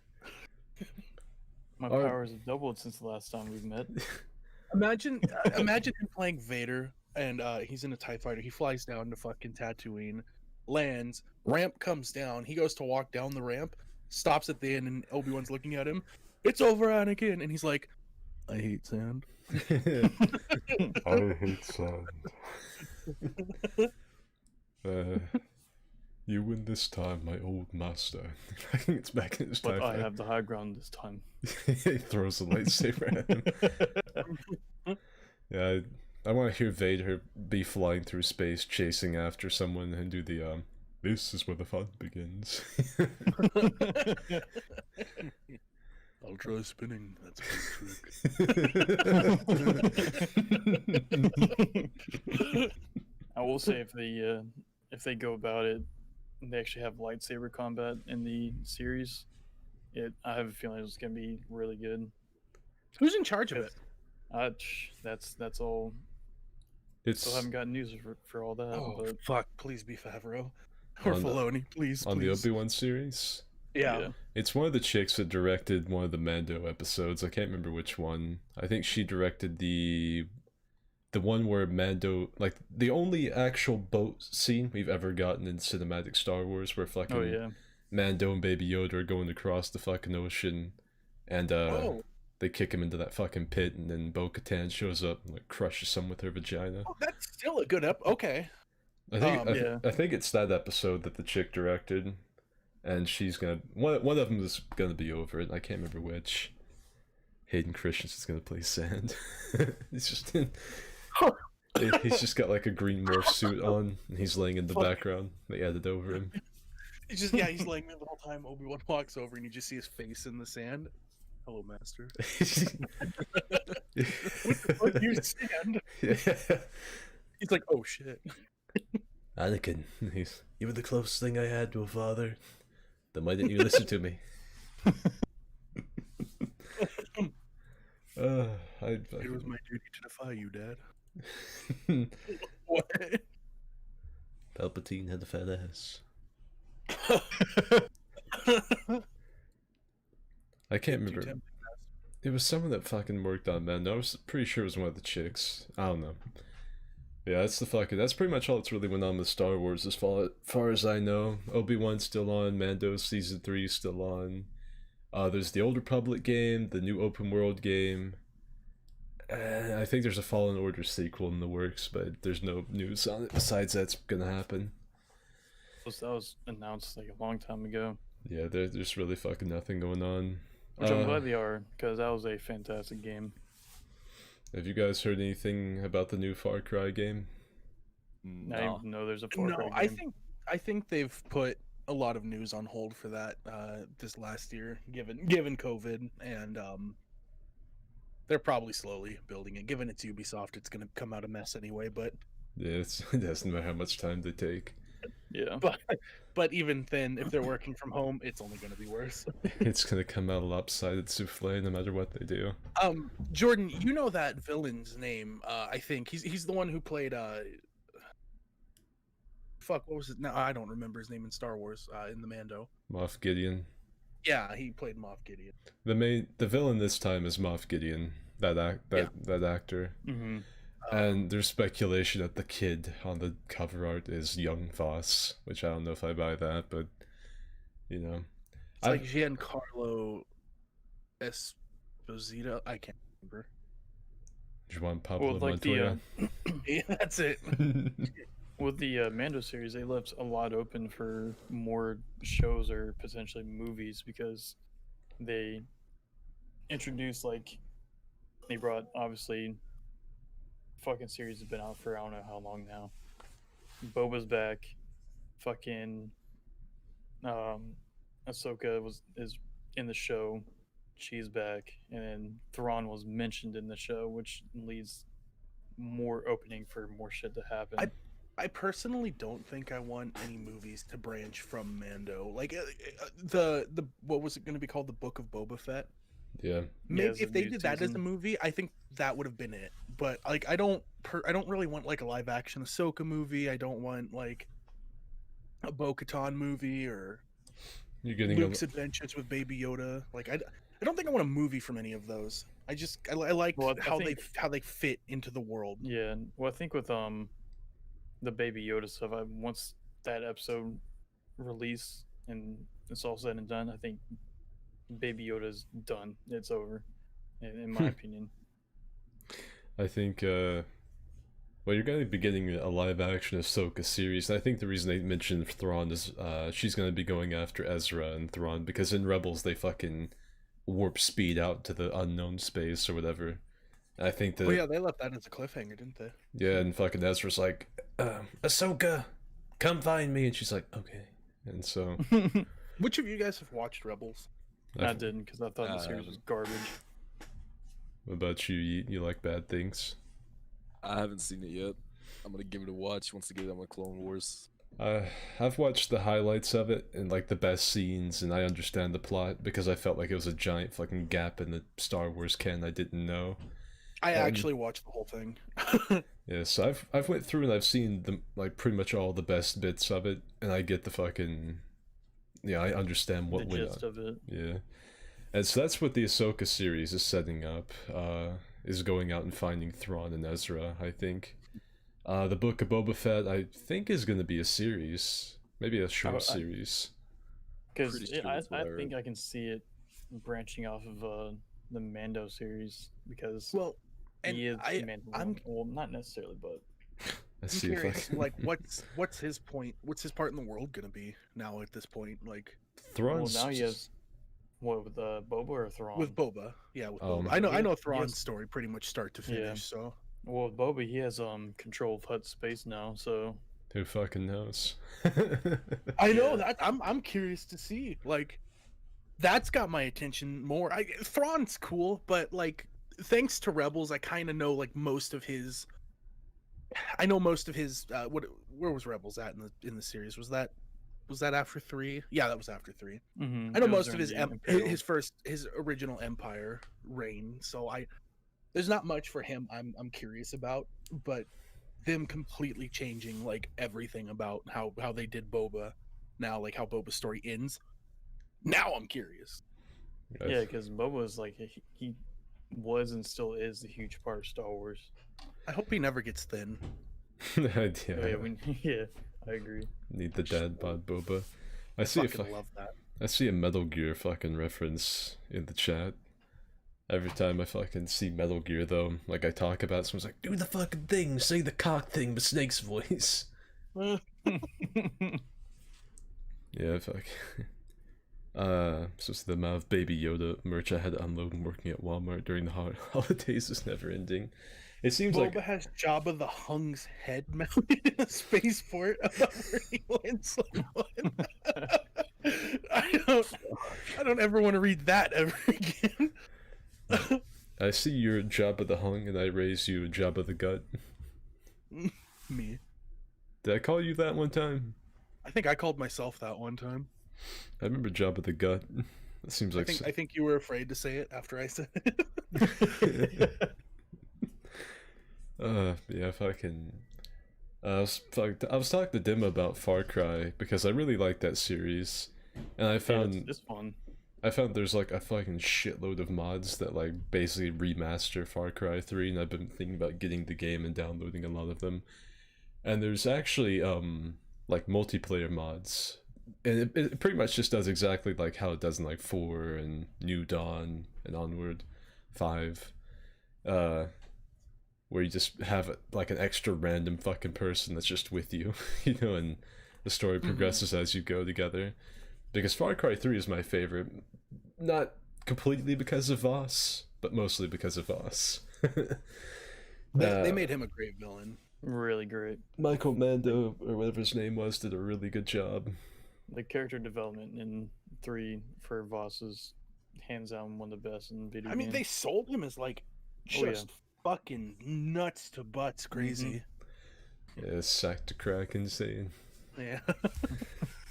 Speaker 1: My
Speaker 3: Our-
Speaker 1: powers have doubled since the last time we've met.
Speaker 2: Imagine him playing Vader, and he's in a TIE fighter. He flies down to fucking Tatooine, lands, ramp comes down. He goes to walk down the ramp, stops at the end, and Obi-Wan's looking at him. It's over, Anakin, and he's like, "I hate sand."
Speaker 3: I hate sand. You win this time, my old master. I think it's back in his
Speaker 1: But
Speaker 3: time.
Speaker 1: I have the high ground this time.
Speaker 3: He throws a lightsaber at him. Yeah, I want to hear Vader be flying through space, chasing after someone, and do the "This is where the fun begins."
Speaker 2: I'll try spinning. That's a trick.
Speaker 1: I will say if they go about it, they actually have lightsaber combat in the series. I have a feeling it's gonna be really good.
Speaker 2: Who's in charge of it?
Speaker 1: That's all.
Speaker 3: It's
Speaker 1: Still haven't gotten news for all that.
Speaker 2: Oh
Speaker 1: But
Speaker 2: fuck! Please be Favreau or
Speaker 3: On the-
Speaker 2: Filoni, please.
Speaker 3: on the
Speaker 2: please.
Speaker 3: Obi-Wan series.
Speaker 2: Yeah.
Speaker 3: It's one of the chicks that directed one of the Mando episodes. I can't remember which one. I think she directed the one where Mando, like the only actual boat scene we've ever gotten in cinematic Star Wars, where fucking
Speaker 1: oh yeah,
Speaker 3: Mando and Baby Yoda are going across the fucking ocean, and
Speaker 2: Oh,
Speaker 3: they kick him into that fucking pit, and then Bo-Katan shows up and like crushes him with her vagina.
Speaker 2: oh, that's still a good Okay.
Speaker 3: I think
Speaker 1: yeah.
Speaker 3: I think it's that episode that the chick directed, and she's gonna one of them is gonna be over it. I can't remember which. Hayden Christensen's gonna play Sand. He's just in. He's just got like a green morph suit on, and he's laying in the
Speaker 2: Fuck.
Speaker 3: background. They added over him.
Speaker 2: He's laying there the whole time. Obi-Wan walks over, and you just see his face in the sand. Hello, Master. What the fuck, you sand?
Speaker 3: Yeah.
Speaker 2: He's like, oh shit.
Speaker 3: Anakin, you were the closest thing I had to a father. Then why didn't you listen to me?
Speaker 2: It was my duty to defy you, Dad. What?
Speaker 3: Palpatine had a fat ass. I can't
Speaker 2: Too
Speaker 3: remember.
Speaker 2: tempting.
Speaker 3: It was someone that fucking worked on Mando. I was pretty sure it was one of the chicks. I don't know. Yeah, that's pretty much all that's really went on with Star Wars as far as I know. Obi-Wan's still on, Mando Season 3 is still on. There's the Old Republic game, the new open world game. I think there's a Fallen Order sequel in the works, but there's no news on it besides that's gonna happen.
Speaker 1: that was announced like a long time ago.
Speaker 3: Yeah, there's really fucking nothing going on.
Speaker 1: Which I'm glad they are, because that was a fantastic game.
Speaker 3: Have you guys heard anything about the new Far Cry game?
Speaker 1: I
Speaker 4: No.
Speaker 1: didn't even know there's a Far Cry
Speaker 2: No,
Speaker 1: game.
Speaker 2: I think they've put a lot of news on hold for that this last year, given COVID, and they're probably slowly building it. Given it's Ubisoft, it's gonna come out a mess anyway. But
Speaker 3: Yeah, it doesn't matter how much time they take.
Speaker 1: Yeah.
Speaker 2: but even then, if they're working from home, it's only gonna be worse.
Speaker 3: It's gonna come out a lopsided souffle no matter what they do.
Speaker 2: Jordan, you know that villain's name? I think he's the one who played fuck, what was it? No, I don't remember his name in Star Wars. In the Mando.
Speaker 3: Moff Gideon.
Speaker 2: Yeah, he played Moff Gideon.
Speaker 3: The villain this time is Moff Gideon, that actor.
Speaker 1: Mm-hmm.
Speaker 3: And there's speculation that the kid on the cover art is young Voss, which I don't know if I buy that, but you know.
Speaker 2: It's like Giancarlo Esposito. I can't remember.
Speaker 3: Juan Pablo
Speaker 1: Well, like
Speaker 3: Montoya.
Speaker 2: Yeah, that's it.
Speaker 1: With the Mando series, they left a lot open for more shows or potentially movies because they introduced they brought obviously fucking series has been out for I don't know how long now. Boba's back. Fucking um, Ahsoka is in the show, she's back, and then Thrawn was mentioned in the show, which leaves more opening for more shit to happen.
Speaker 2: I personally don't think I want any movies to branch from Mando. Like the what was it going to be called? The Book of Boba Fett.
Speaker 3: Yeah.
Speaker 2: Maybe
Speaker 1: it's a
Speaker 2: if they
Speaker 1: new
Speaker 2: did that as a
Speaker 1: season.
Speaker 2: movie, I think that would have been it. But like, I don't really want like a live action Ahsoka movie. I don't want like a Bo-Katan movie or
Speaker 3: You're getting
Speaker 2: Luke's Adventures with Baby Yoda. Like, I don't think I want a movie from any of those. I liked
Speaker 1: Well, I
Speaker 2: how
Speaker 1: think,
Speaker 2: how they fit into the world.
Speaker 1: yeah. Well, I think with the Baby Yoda stuff, once that episode release and it's all said and done, I think Baby Yoda's done. It's over, in my opinion.
Speaker 3: I think, well, you're going to be getting a live action Ahsoka series. And I think the reason they mentioned Thrawn is she's going to be going after Ezra and Thrawn, because in Rebels they fucking warp speed out to the unknown space or whatever. And I think that.
Speaker 2: Oh yeah, they left that as a cliffhanger, didn't they?
Speaker 3: Yeah, and fucking Ezra's like, Ahsoka, come find me. And she's like, okay. And so.
Speaker 2: Which of you guys have watched Rebels?
Speaker 1: I didn't, because I thought the series was garbage.
Speaker 3: What about you? You like bad things?
Speaker 4: I haven't seen it yet. I'm gonna give it a watch once I get on my Clone Wars.
Speaker 3: I've watched the highlights of it and like the best scenes, and I understand the plot because I felt like it was a giant fucking gap in the Star Wars canon I didn't know.
Speaker 2: I actually watched the whole thing.
Speaker 3: Yeah, so I've went through and I've seen the like pretty much all the best bits of it, and I get the fucking I understand what
Speaker 1: the
Speaker 3: went
Speaker 1: gist
Speaker 3: on.
Speaker 1: of it.
Speaker 3: Yeah, and so that's what the Ahsoka series is setting up. Is going out and finding Thrawn and Ezra. I think. The Book of Boba Fett, I think, is going to be a series, maybe a short series.
Speaker 1: Because
Speaker 4: Pretty sure
Speaker 1: I
Speaker 4: that's what I
Speaker 1: think
Speaker 4: heard.
Speaker 1: I can see it branching off of the Mando series, because
Speaker 2: Well, and
Speaker 1: he is
Speaker 2: I'm
Speaker 1: Mandalorian. Well, not necessarily, but
Speaker 3: Let's
Speaker 2: I'm
Speaker 3: see if I
Speaker 2: curious,
Speaker 3: can.
Speaker 2: like, what's his point? What's his part in the world gonna be now at this point? Like
Speaker 3: Thrawn's.
Speaker 1: well, now he has what with Boba or Thrawn?
Speaker 2: with Boba, yeah, with
Speaker 3: Um,
Speaker 2: Boba. I know
Speaker 1: he-
Speaker 2: Thrawn's
Speaker 1: yes.
Speaker 2: story pretty much start to
Speaker 1: Yeah.
Speaker 2: finish. So
Speaker 1: Well, with Boba, he has control of Hutt space now, so
Speaker 3: Who fucking knows?
Speaker 2: I know
Speaker 1: Yeah.
Speaker 2: that I'm curious to see. Like, that's got my attention more. Thrawn's cool, but like, thanks to Rebels, I kind of know like most of his. I know most of his. Where was Rebels at in the series? Was that after 3? Yeah, that was after 3.
Speaker 1: mhm,
Speaker 2: I know
Speaker 1: it was
Speaker 2: most of
Speaker 1: during
Speaker 2: his
Speaker 1: the Imperial.
Speaker 2: his original Empire reign. So there's not much for him I'm curious about, but them completely changing like everything about how they did Boba now, like how Boba's story ends. Now I'm curious.
Speaker 1: Yeah, because Boba is like he was and still is a huge part of Star Wars.
Speaker 2: I hope he never gets thin.
Speaker 1: Oh, yeah, yeah, I agree.
Speaker 3: Need the dad bod Boba. I see a
Speaker 2: Fucking love that.
Speaker 3: I see a Metal Gear fucking reference in the chat. Every time I fucking see Metal Gear, though, like I talk about, it, someone's like, "Do the fucking thing, say the cock thing, but Snake's voice." Yeah, fuck. So it's the amount of Baby Yoda merch I had to unload when working at Walmart during the holidays is never ending. It seems
Speaker 2: Boba
Speaker 3: like
Speaker 2: has Jabba the Hutt's head mounted in a spaceport about where he lands. I don't ever want to read that ever again.
Speaker 3: I see you're Jabba the Hung, and I raise you Jabba the Gut.
Speaker 2: Me.
Speaker 3: Did I call you that one time?
Speaker 2: I think I called myself that one time.
Speaker 3: I remember Jabba the Gut. That seems like
Speaker 2: I think you were afraid to say it after I said it.
Speaker 3: Yeah, fucking. I was talking to Dim about Far Cry because I really like that series, and I
Speaker 1: Yeah,
Speaker 3: found
Speaker 1: it's fun.
Speaker 3: there's like a fucking shitload of mods that like basically remaster Far Cry 3, and I've been thinking about getting the game and downloading a lot of them. And there's actually like multiplayer mods, and it pretty much just does exactly like how it does in like 4 and New Dawn and onward, 5. Where you just have like an extra random fucking person that's just with you, you know, and the story progresses as you go together. Because Far Cry 3 is my favorite, not completely because of Voss, but mostly because of Voss.
Speaker 2: They made him a great villain.
Speaker 1: Really great.
Speaker 3: Michael Mando, or whatever his name was, did a really good job.
Speaker 1: The character development in 3 for Voss is hands down one of the best in video
Speaker 2: I mean,
Speaker 1: games.
Speaker 2: they sold him as like
Speaker 1: Oh, yeah.
Speaker 2: just fucking nuts to butts crazy.
Speaker 3: Yeah, sack to crack insane.
Speaker 2: Yeah.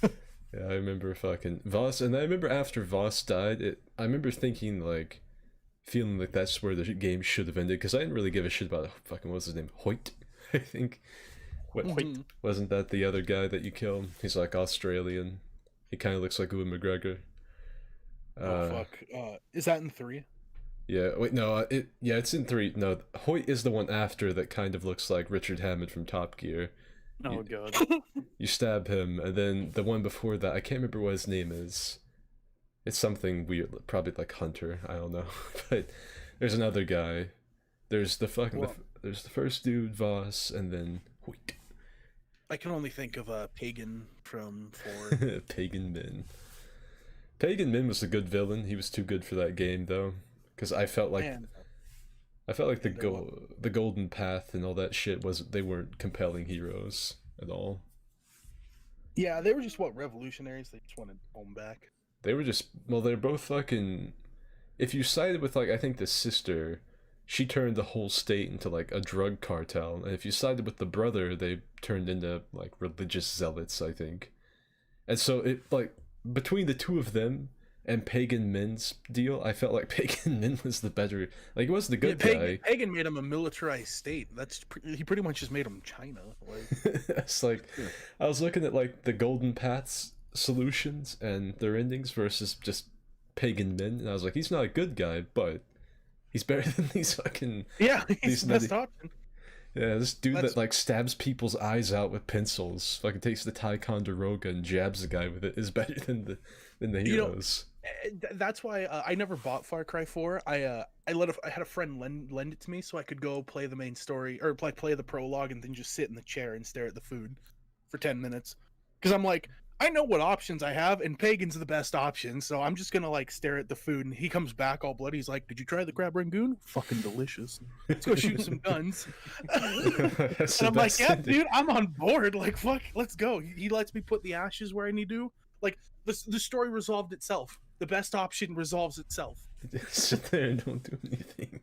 Speaker 3: Yeah, I remember fucking Voss, and I remember after Voss died, I remember thinking like, feeling like that's where the game should have ended, because I didn't really give a shit about fucking, what's his name, Hoyt, I think. What,
Speaker 2: Mhm.
Speaker 3: wasn't that the other guy that you killed? He's like Australian. He kind of looks like Ewan McGregor.
Speaker 2: Oh fuck. Is that in 3?
Speaker 3: Yeah, wait, no, it's in 3. No, Hoyt is the one after that kind of looks like Richard Hammond from Top Gear.
Speaker 1: Oh god.
Speaker 3: You stab him, and then the one before that, I can't remember what his name is. It's something weird, probably like Hunter, I don't know. But there's another guy. There's the fucking,
Speaker 2: Well-
Speaker 3: there's the first dude, Voss, and then Hoyt.
Speaker 2: I can only think of Pagan from 4.
Speaker 3: Pagan Min. Pagan Min was a good villain. He was too good for that game, though. Because I felt like
Speaker 2: Man.
Speaker 3: the Golden Path and all that shit they weren't compelling heroes at all.
Speaker 2: Yeah, they were just revolutionaries. They just wanted home back.
Speaker 3: They were just, well, they're both fucking. If you sided with like, I think the sister, she turned the whole state into like a drug cartel, and if you sided with the brother, they turned into like religious zealots, I think. And so it like between the two of them and Pagan Min's deal, I felt like Pagan Min was the better. Like he was the good guy.
Speaker 2: Pagan made him a militarized state. He pretty much just made him China. Like,
Speaker 3: It's like I was looking at like the Golden Path's solutions and their endings versus just Pagan Min, and I was like, he's not a good guy, but he's better than these fucking
Speaker 2: yeah, he's
Speaker 3: These
Speaker 2: the best
Speaker 3: nutty-
Speaker 2: option.
Speaker 3: yeah, this dude
Speaker 2: That's-
Speaker 3: that like stabs people's eyes out with pencils, fucking takes the Ticonderoga and jabs the guy with it, is better than the
Speaker 2: You know,
Speaker 3: heroes.
Speaker 2: That's why I never bought Far Cry 4. I had a friend lend it to me so I could go play the main story or play the prologue and then just sit in the chair and stare at the food for 10 minutes. Because I'm like, I know what options I have, and Pagan's the best option, so I'm just gonna like stare at the food. And he comes back all bloody. He's like, "Did you try the crab rangoon? Fucking delicious. Let's go shoot some guns."
Speaker 3: That's
Speaker 2: And
Speaker 3: the
Speaker 2: I'm like,
Speaker 3: best
Speaker 2: "Yeah,
Speaker 3: ending.
Speaker 2: dude, I'm on board. Like, fuck, let's go." He lets me put the ashes where I need to. Like, the story resolved itself. The best option resolves itself.
Speaker 3: Sit there and don't do anything.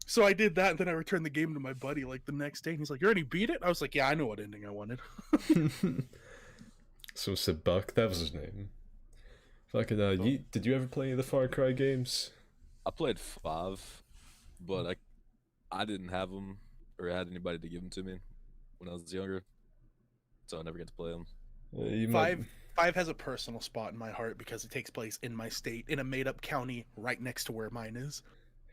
Speaker 2: So I did that, and then I returned the game to my buddy like the next day, and he's like, "You already beat it?" I was like, "Yeah, I know what ending I wanted."
Speaker 3: So said Buck, that was his name. Fucking did you ever play any of the Far Cry games?
Speaker 4: I played 5, but I didn't have them or had anybody to give them to me when I was younger, so I never get to play them.
Speaker 3: You might-
Speaker 2: Five has a personal spot in my heart because it takes place in my state, in a made-up county right next to where mine is.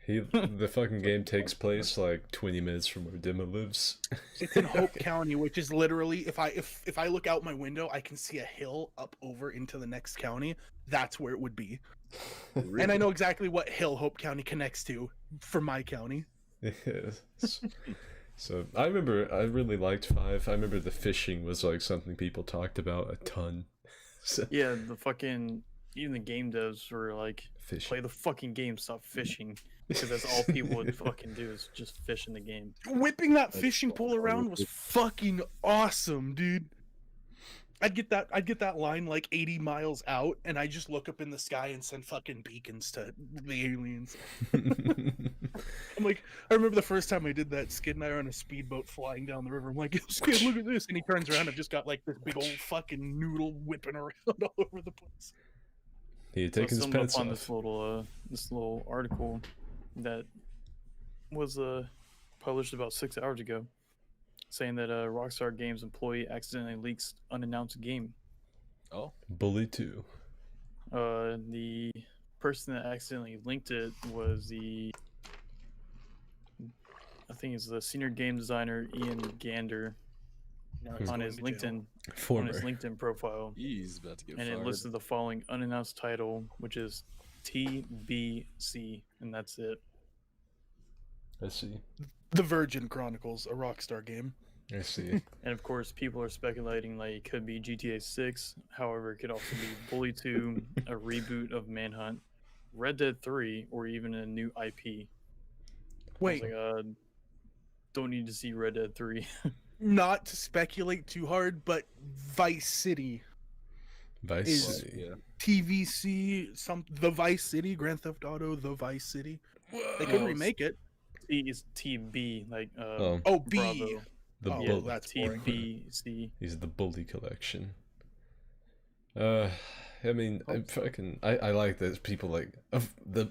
Speaker 3: the fucking game takes place like 20 minutes from where Dimma lives.
Speaker 2: It's in Hope County, which is literally if I look out my window, I can see a hill up over into the next county. That's where it would be. And I know exactly what hill Hope County connects to for my county.
Speaker 3: Yes. So I remember I really liked 5. I remember the fishing was like something people talked about a ton. So,
Speaker 1: Yeah, the fucking even the game devs were like,
Speaker 3: fishing.
Speaker 1: play the fucking game, stop fishing, because that's all people would fucking do is just fish in the game.
Speaker 2: Whipping that fishing pole around was fucking awesome, dude. I'd get that line like 80 miles out, and I just look up in the sky and send fucking beacons to the aliens. I'm like, I remember the first time I did that, Skid and I are on a speedboat flying down the river. I'm like, Skid, look at this. And he turns around and just got like this big old fucking noodle whipping around all over the place.
Speaker 3: He had
Speaker 1: So I
Speaker 3: taken his
Speaker 1: stumbled
Speaker 3: pants
Speaker 1: upon
Speaker 3: off.
Speaker 1: this little article that was published about 6 hours ago, saying that a Rockstar Games employee accidentally leaks unannounced game.
Speaker 4: Oh,
Speaker 3: Bully 2.
Speaker 1: The person that accidentally linked it was I think it's the senior game designer Ian Gander
Speaker 2: Now he's
Speaker 1: on
Speaker 2: going
Speaker 1: his
Speaker 2: to jail.
Speaker 1: LinkedIn
Speaker 3: Former.
Speaker 1: profile,
Speaker 4: he's about to get
Speaker 1: and
Speaker 4: fired.
Speaker 1: it listed the following unannounced title, which is TBC, and that's it.
Speaker 3: I see.
Speaker 2: The Virgin Chronicles, a Rockstar game.
Speaker 3: I see.
Speaker 1: And of course, people are speculating like it could be GTA 6. However, it could also be Bully 2, a reboot of Manhunt, Red Dead 3, or even a new IP.
Speaker 2: Wait,
Speaker 1: I was like, don't need to see Red Dead 3.
Speaker 2: not to speculate too hard, but Vice City,
Speaker 3: Vice
Speaker 2: Is-
Speaker 3: City.
Speaker 4: Yeah.
Speaker 2: TVC, the Vice City, Grand Theft Auto, the Vice City. They could
Speaker 1: Well,
Speaker 2: remake it.
Speaker 1: T is TB, like
Speaker 2: Oh, B.
Speaker 1: Bravo.
Speaker 3: The
Speaker 2: Oh,
Speaker 1: Yeah,
Speaker 3: bull.
Speaker 2: that's boring.
Speaker 1: TBC.
Speaker 3: He's the Bully collection. I mean, I like that people like the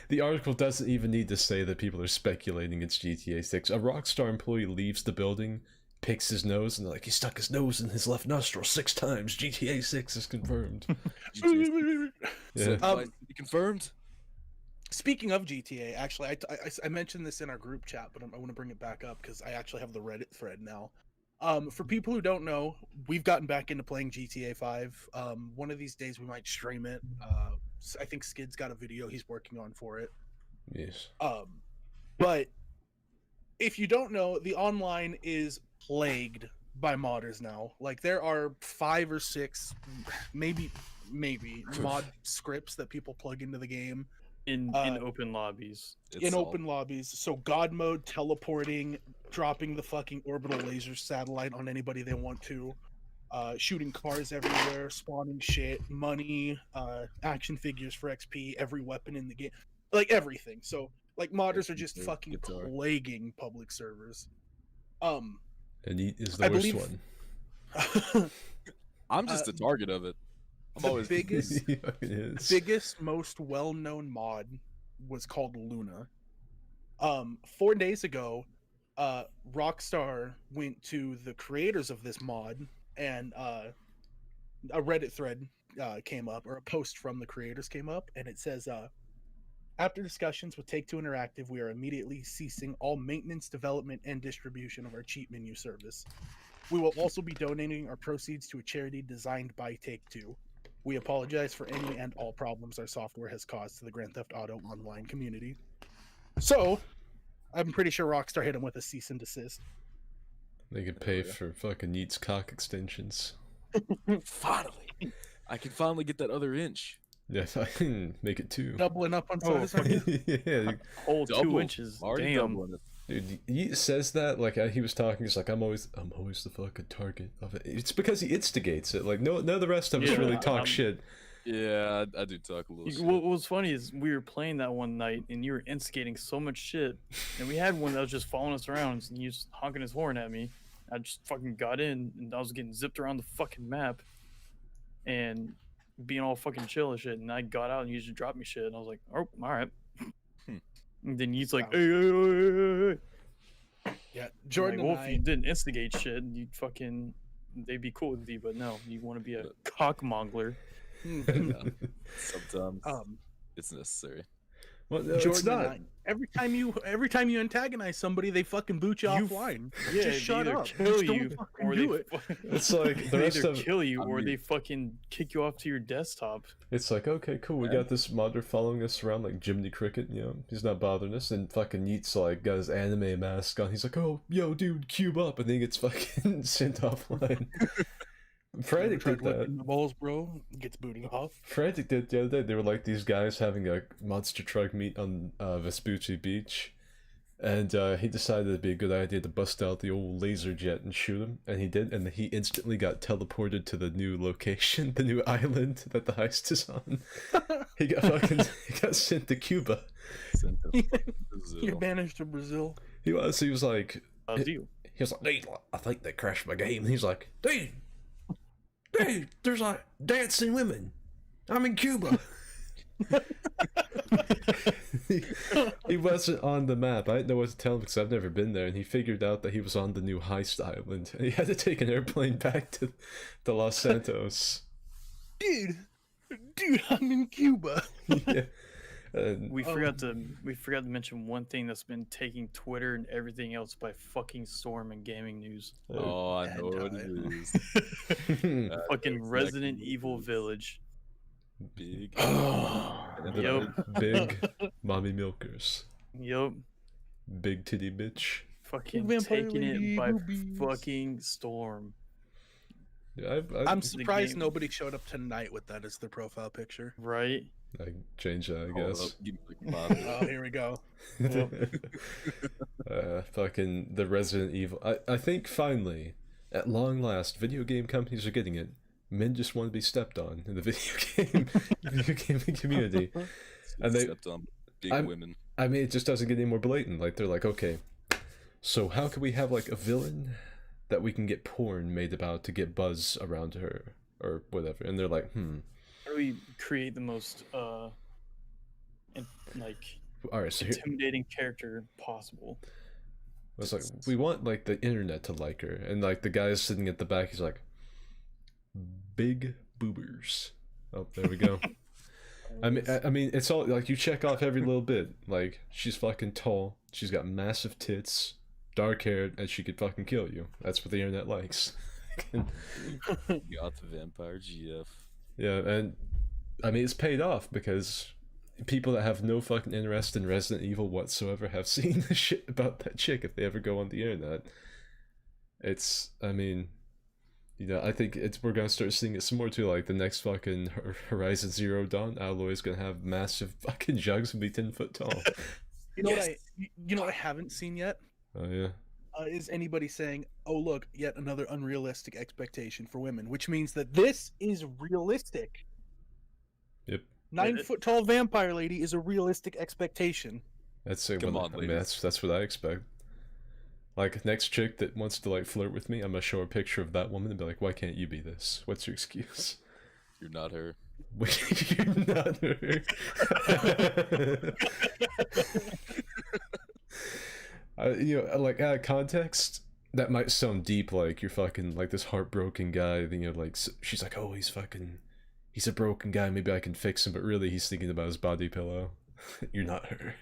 Speaker 3: the article doesn't even need to say that people are speculating it's GTA 6. A Rockstar employee leaves the building, picks his nose, and they're like, he stuck his nose in his left nostril 6 times. GTA 6 is confirmed. Yeah.
Speaker 4: Confirmed.
Speaker 2: Speaking of GTA, actually, I mentioned this in our group chat, but I want to bring it back up because I actually have the Reddit thread now. For people who don't know, we've gotten back into playing GTA 5. One of these days we might stream it. I think Skid's got a video he's working on for it.
Speaker 3: Yes.
Speaker 2: But if you don't know, the online is plagued by modders now. Like there are 5 or 6, maybe mod scripts that people plug into the game.
Speaker 1: In open lobbies.
Speaker 2: In open lobbies. So God mode, teleporting, dropping the fucking orbital laser satellite on anybody they want to, shooting cars everywhere, spawning shit, money, action figures for XP, every weapon in the game, like everything. So like modders are just fucking plaguing public servers.
Speaker 3: And he is the
Speaker 2: I
Speaker 3: worst
Speaker 2: believe-
Speaker 3: one.
Speaker 4: I'm just the target of it. I'm always
Speaker 2: biggest
Speaker 3: He fucking is.
Speaker 2: biggest, most well-known mod was called Luna. 4 days ago, Rockstar went to the creators of this mod, and a Reddit thread came up, or a post from the creators came up, and it says, after discussions with Take-Two Interactive, we are immediately ceasing all maintenance, development, and distribution of our cheat menu service. We will also be donating our proceeds to a charity designed by Take-Two. We apologize for any and all problems our software has caused to the Grand Theft Auto online community. So, I'm pretty sure Rockstar hit him with a cease and desist.
Speaker 3: They could pay for fucking Yeet's cock extensions.
Speaker 4: finally. I can finally get that other inch.
Speaker 3: Yeah, I can make it 2.
Speaker 2: Doubling up on
Speaker 1: Oh,
Speaker 2: size.
Speaker 3: Yeah,
Speaker 1: Whole 2
Speaker 4: Double.
Speaker 1: inches.
Speaker 4: Already
Speaker 1: Damn.
Speaker 4: doubling it.
Speaker 3: dude, he says that like he was talking. He's like, I'm always the fucking target of it. It's because he instigates it. Like none of the rest of us
Speaker 1: Yeah,
Speaker 3: really talk
Speaker 1: I'm-
Speaker 3: shit.
Speaker 4: Yeah, I do talk a little shit.
Speaker 1: What was funny is we were playing that one night and you were instigating so much shit, and we had one that was just following us around and he was honking his horn at me. I just fucking got in and I was getting zipped around the fucking map and being all fucking chill and shit. And I got out and you just dropped me shit, and I was like, oh, all right. And then he's like, hey, hey, hey, hey, hey.
Speaker 2: Yeah,
Speaker 1: I'm
Speaker 2: Jordan
Speaker 1: like, well,
Speaker 2: and
Speaker 1: if you
Speaker 2: I,
Speaker 1: didn't instigate shit, you'd fucking, they'd be cool with you, but no, you want to be a cockmongler.
Speaker 4: Sometimes
Speaker 2: um,
Speaker 4: it's necessary.
Speaker 3: Well, no, it's
Speaker 2: Jordan and
Speaker 3: not.
Speaker 2: I, every time you antagonize somebody, they fucking boot you offline.
Speaker 1: Yeah,
Speaker 2: Just
Speaker 1: they
Speaker 2: shut
Speaker 1: either
Speaker 2: up.
Speaker 1: kill
Speaker 2: Just don't
Speaker 1: you,
Speaker 2: fucking
Speaker 1: or
Speaker 2: do
Speaker 1: they
Speaker 2: it.
Speaker 3: It's like the
Speaker 1: they
Speaker 3: rest
Speaker 1: either
Speaker 3: of
Speaker 1: kill you
Speaker 4: I
Speaker 1: or
Speaker 4: mean-
Speaker 1: they fucking kick you off to your desktop.
Speaker 3: it's like, okay, cool, we got this modder following us around like Jiminy Cricket, you know, he's not bothering us, and fucking Yeet's like got his anime mask on, he's like, oh, yo, dude, cube up, and then he gets fucking sent offline. Frantic
Speaker 2: Tried
Speaker 3: did that.
Speaker 2: whipping the balls, bro. Gets booting off.
Speaker 3: Frantic did the other day. They were like these guys having a monster truck meet on Vespucci Beach, and he decided it'd be a good idea to bust out the old laser jet and shoot him, and he did, and he instantly got teleported to the new location, the new island that the heist is on. he got sent to Cuba.
Speaker 4: Sent to
Speaker 2: You're
Speaker 4: Brazil.
Speaker 2: banished to Brazil.
Speaker 3: He was like,
Speaker 1: You.
Speaker 3: he was like, dude, I think they crashed my game. And he's like, dude, there's like dancing women. I'm in Cuba. he wasn't on the map. I didn't know what to tell him because I've never been there. And he figured out that he was on the new heist island. And he had to take an airplane back to Los Santos.
Speaker 2: Dude, I'm in Cuba.
Speaker 3: Yeah. And
Speaker 1: We forgot to mention one thing that's been taking Twitter and everything else by fucking storm in gaming news.
Speaker 4: Oh, I know what it
Speaker 2: Hentai.
Speaker 4: is.
Speaker 1: Fucking
Speaker 4: exactly
Speaker 1: Resident
Speaker 4: what it
Speaker 1: Evil
Speaker 4: is.
Speaker 1: Village.
Speaker 4: Big.
Speaker 3: the big mommy milkers.
Speaker 1: Yup.
Speaker 3: Big titty bitch.
Speaker 1: Fucking
Speaker 2: Vampire
Speaker 1: taking it
Speaker 2: lady
Speaker 1: by
Speaker 2: boobies.
Speaker 1: fucking storm.
Speaker 3: Yeah,
Speaker 2: I'm
Speaker 1: the
Speaker 2: surprised
Speaker 1: game-
Speaker 2: nobody showed up tonight with that as their profile picture.
Speaker 1: Right?
Speaker 3: I change that, I
Speaker 4: Hold
Speaker 3: guess.
Speaker 4: up, give me like 5
Speaker 2: Oh, here we go.
Speaker 3: Fucking the Resident Evil. I think finally, at long last, video game companies are getting it. Men just want to be stepped on in the video gaming community, and they.
Speaker 4: Except on big
Speaker 3: I'm-
Speaker 4: women.
Speaker 3: I mean, it just doesn't get any more blatant. Like they're like, okay, so how can we have like a villain that we can get porn made about to get buzz around her or whatever? And they're like,
Speaker 1: How do we create the most like
Speaker 3: all right, so here,
Speaker 1: intimidating character possible?
Speaker 3: it's like we want like the internet to like her, and like the guy sitting at the back, he's like, big boobers. Oh, there we go. I mean, it's all like you check off every little bit. Like she's fucking tall, she's got massive tits, dark haired, and she could fucking kill you. That's what the internet likes.
Speaker 4: You got the vampire GF.
Speaker 3: Yeah, and I mean it's paid off because people that have no fucking interest in Resident Evil whatsoever have seen the shit about that chick if they ever go on the internet. It's, I mean, you know, I think we're gonna start seeing it some more too. Like the next fucking Horizon Zero Dawn, Alloy's gonna have massive fucking jugs and be 10 foot tall.
Speaker 2: You know what I haven't seen yet?
Speaker 3: Oh yeah.
Speaker 2: Is anybody saying, "Oh, look, yet another unrealistic expectation for women," which means that this is realistic.
Speaker 3: Yep.
Speaker 2: 9 foot tall vampire lady is a realistic expectation.
Speaker 3: That's it.
Speaker 4: Come
Speaker 3: Well,
Speaker 4: on,
Speaker 3: I mean,
Speaker 4: ladies.
Speaker 3: that's what I expect. Like next chick that wants to like flirt with me, I'm gonna show her a picture of that woman and be like, "Why can't you be this? What's your excuse?"
Speaker 4: You're not her.
Speaker 3: You're not her. You know, like out of context, that might sound deep. Like you're fucking like this heartbroken guy. You know, like she's like, "Oh, he's a broken guy. Maybe I can fix him." But really, he's thinking about his body pillow. You're not her.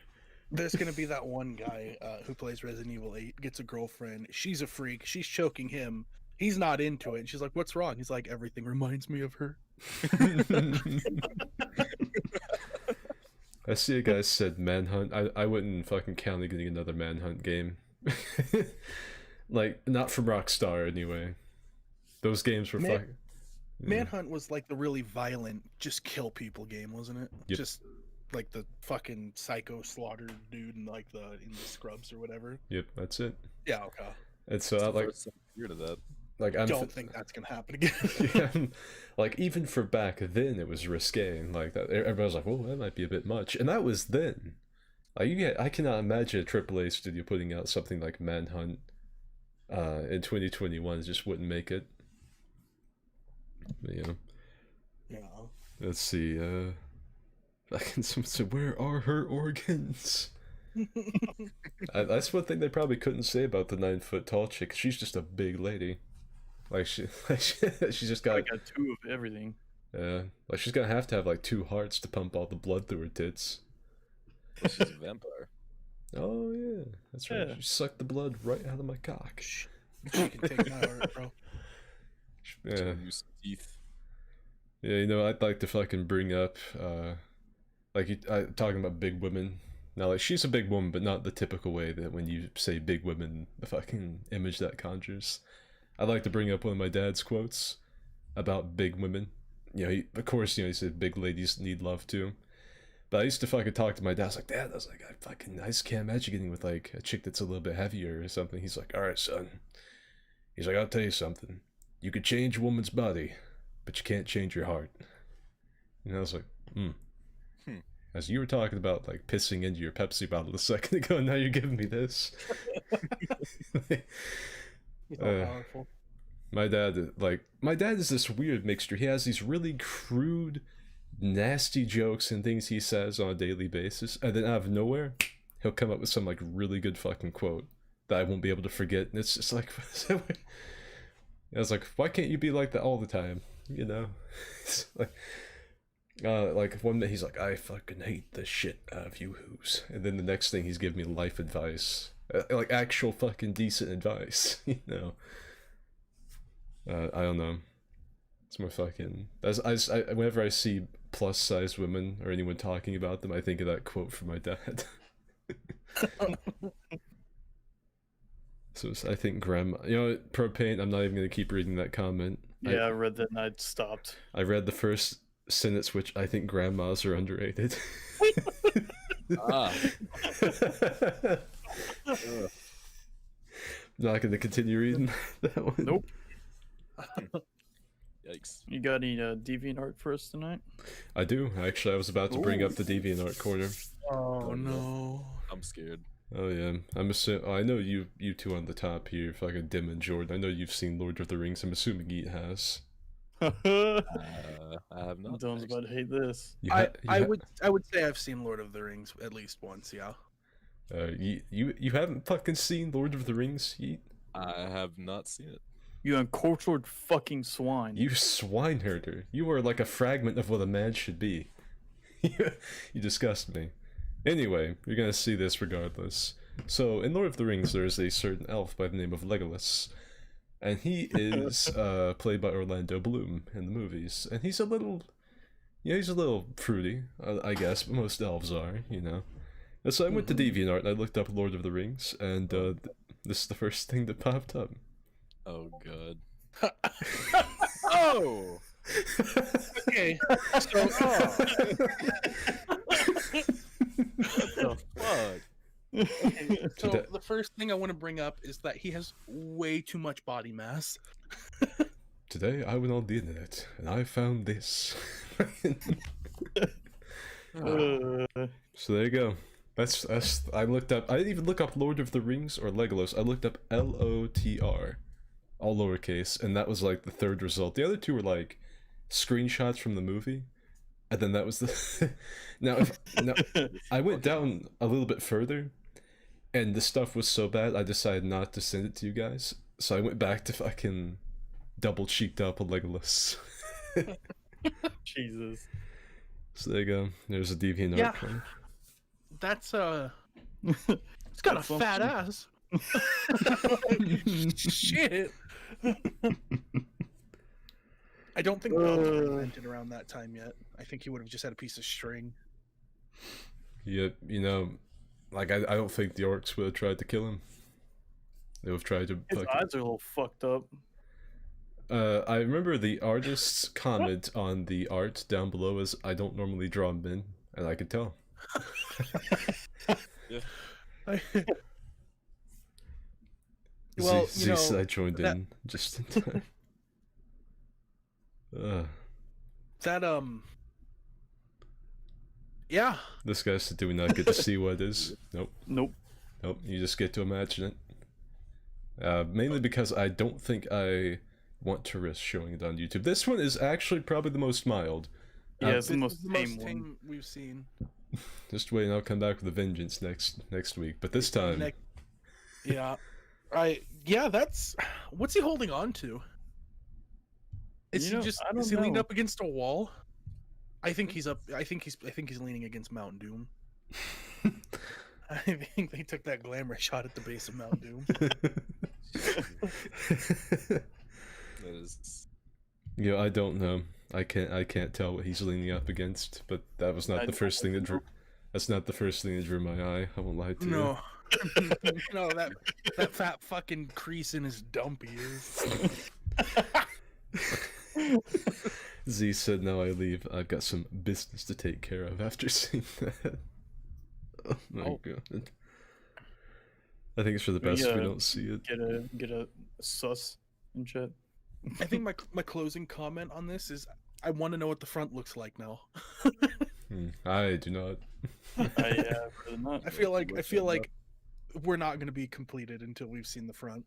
Speaker 2: There's gonna be that one guy who plays Resident Evil 8, gets a girlfriend. She's a freak. She's choking him. He's not into it. And she's like, "What's wrong?" He's like, "Everything reminds me of her."
Speaker 3: I see a guy said Manhunt. I wouldn't fucking count on getting another Manhunt game. Like, not from Rockstar anyway. Those games were fucking...
Speaker 2: Manhunt was like the really violent, just kill people game, wasn't it?
Speaker 3: Yep.
Speaker 2: Just like the fucking psycho slaughtered dude in like in the scrubs or whatever.
Speaker 3: Yep, that's it.
Speaker 2: Yeah, okay.
Speaker 3: And so
Speaker 4: It's
Speaker 3: I
Speaker 4: the
Speaker 3: like...
Speaker 4: first time I've heard of that.
Speaker 3: Like I'm
Speaker 2: Don't think that's gonna happen again.
Speaker 3: yeah, like even for back then it was risque and like that everybody was like, "Oh, that might be a bit much," and that was then. Like I cannot imagine a AAA studio putting out something like Manhunt in 2021. It just wouldn't make it. But, you know,
Speaker 2: Yeah.
Speaker 3: let's see. Someone said, "Where are her organs?" That's one thing they probably couldn't say about the 9 foot tall chick. She's just a big lady. Like she's just got
Speaker 1: I got two of everything.
Speaker 3: like she's gonna have to have like 2 hearts to pump all the blood through her tits.
Speaker 4: Well, she's a vampire.
Speaker 3: Oh yeah, that's right.
Speaker 1: Yeah.
Speaker 3: She sucked the blood right out of my cock.
Speaker 2: She can take my heart, bro.
Speaker 3: Yeah,
Speaker 4: Use teeth.
Speaker 3: yeah. You know, I'd like to fucking bring up like talking about big women. Now, like she's a big woman, but not the typical way that when you say big women, the fucking image that conjures. I'd like to bring up one of my dad's quotes about big women. You know, of course, you know, he said big ladies need love too. But I used to fucking talk to my dad. I was like, "Dad," I was like, I just can't imagine getting with like a chick that's a little bit heavier or something. He's like, "All right, son." He's like, "I'll tell you something. You could change a woman's body, but you can't change your heart." And I was like, As you were talking about like pissing into your Pepsi bottle a second ago, and now you're giving me this.
Speaker 2: He's all powerful.
Speaker 3: My dad is this weird mixture. He has these really crude, nasty jokes and things he says on a daily basis, and then out of nowhere, he'll come up with some like really good fucking quote that I won't be able to forget. And it's just like, I was like, why can't you be like that all the time? You know, it's like one minute he's like, "I fucking hate the shit out of you who's," and then the next thing he's giving me life advice, like actual fucking decent advice, you know. I don't know. It's my fucking. Whenever I see plus size women or anyone talking about them, I think of that quote from my dad. So I think grandma. You know, Propane. I'm not even gonna keep reading that comment.
Speaker 1: Yeah, I read that and I stopped.
Speaker 3: I read the first sentence which I think grandmas are underrated.
Speaker 4: Ah.
Speaker 3: Not gonna continue reading that one.
Speaker 1: Nope.
Speaker 4: Yikes.
Speaker 1: You got any DeviantArt for us tonight?
Speaker 3: I do. Actually, I was about to bring up the DeviantArt corner.
Speaker 2: Oh no.
Speaker 4: I'm scared.
Speaker 3: Oh yeah, I know you two on the top here, fucking Dim and Jordan. I know you've seen Lord of the Rings. I'm assuming Eat has.
Speaker 4: I have not.
Speaker 1: Dylan's about to hate this.
Speaker 2: I would say I've seen Lord of the Rings at least once, yeah.
Speaker 3: You haven't fucking seen Lord of the Rings, Yeet?
Speaker 4: I have not seen it.
Speaker 1: You uncultured fucking swine.
Speaker 3: You swineherder. You are like a fragment of what a man should be. You disgust me. Anyway, you're gonna see this regardless. So, in Lord of the Rings, there is a certain elf by the name of Legolas. And he is played by Orlando Bloom in the movies. And he's a little... Yeah, he's a little fruity, I guess, but most elves are, you know. And so I went to DeviantArt and I looked up Lord of the Rings, and this is the first thing that popped up.
Speaker 4: Oh god. Oh.
Speaker 2: Okay. So,
Speaker 4: What the fuck?
Speaker 2: okay, so
Speaker 3: Today-
Speaker 2: the first thing I want to bring up is that he has way too much body mass.
Speaker 3: Today I went on the internet and I found this. So there you go. That's I looked up. I didn't even look up Lord of the Rings or Legolas. I looked up LOTR, all lowercase, and that was like the third result. The other two were like screenshots from the movie, and then that was the. now I went down a little bit further, and the stuff was so bad I decided not to send it to you guys. So I went back to fucking double cheeked up a Legolas.
Speaker 1: Jesus.
Speaker 3: So there you go. There's a DeviantArt.
Speaker 2: Yeah.
Speaker 3: Corner.
Speaker 2: That's it's got a
Speaker 1: That's
Speaker 2: fat
Speaker 1: awesome.
Speaker 2: ass. Shit. I don't think Mel was invented around that time yet. I think he would have just had a piece of string.
Speaker 3: Yeah, you know, like I don't think the orcs would have tried to kill him. They would have tried to.
Speaker 1: His eyes are a little fucked up.
Speaker 3: I remember the artist's comment on the art down below is, "I don't normally draw men," and I could tell.
Speaker 2: Well,
Speaker 3: Z
Speaker 2: you know,
Speaker 3: said I joined
Speaker 2: that-
Speaker 3: in just in time.
Speaker 2: That yeah.
Speaker 3: This guy said, "Do we not get to see what it is?" Nope,
Speaker 1: Nope.
Speaker 3: nope. You just get to imagine it. Mainly because I don't think I want to risk showing it on YouTube. This one is actually probably the most mild.
Speaker 1: Yeah, it's the
Speaker 2: This
Speaker 1: most
Speaker 2: is the
Speaker 1: tame
Speaker 2: most
Speaker 1: one.
Speaker 2: tame we've seen.
Speaker 3: Just wait, and I'll come back with a vengeance next week. But this time,
Speaker 2: Yeah. That's what's he holding on to? Is
Speaker 1: You
Speaker 2: he
Speaker 1: know,
Speaker 2: just
Speaker 1: I don't
Speaker 2: is he leaned
Speaker 1: know.
Speaker 2: up against a wall? I think he's up. I think he's leaning against Mount Doom. I think they took that glamour shot at the base of Mount Doom.
Speaker 4: That is.
Speaker 3: Yeah, I don't know. I can't tell what he's leaning up against, but that was not
Speaker 1: I
Speaker 3: the first thing that drew.
Speaker 1: know.
Speaker 3: That's not the first thing that drew my eye. I won't lie to you.
Speaker 2: No. No, that fat fucking crease in his dumpy is.
Speaker 3: Z said, "Now I leave. I've got some business to take care of." After seeing that, oh my
Speaker 2: Oh.
Speaker 3: god. I think it's for the
Speaker 1: We,
Speaker 3: best if we don't see it.
Speaker 1: Get a sus and shit.
Speaker 2: I think my closing comment on this is I want to know what the front looks like now.
Speaker 3: I do not.
Speaker 1: Rather not.
Speaker 2: I feel like we're not going to be completed until we've seen the front.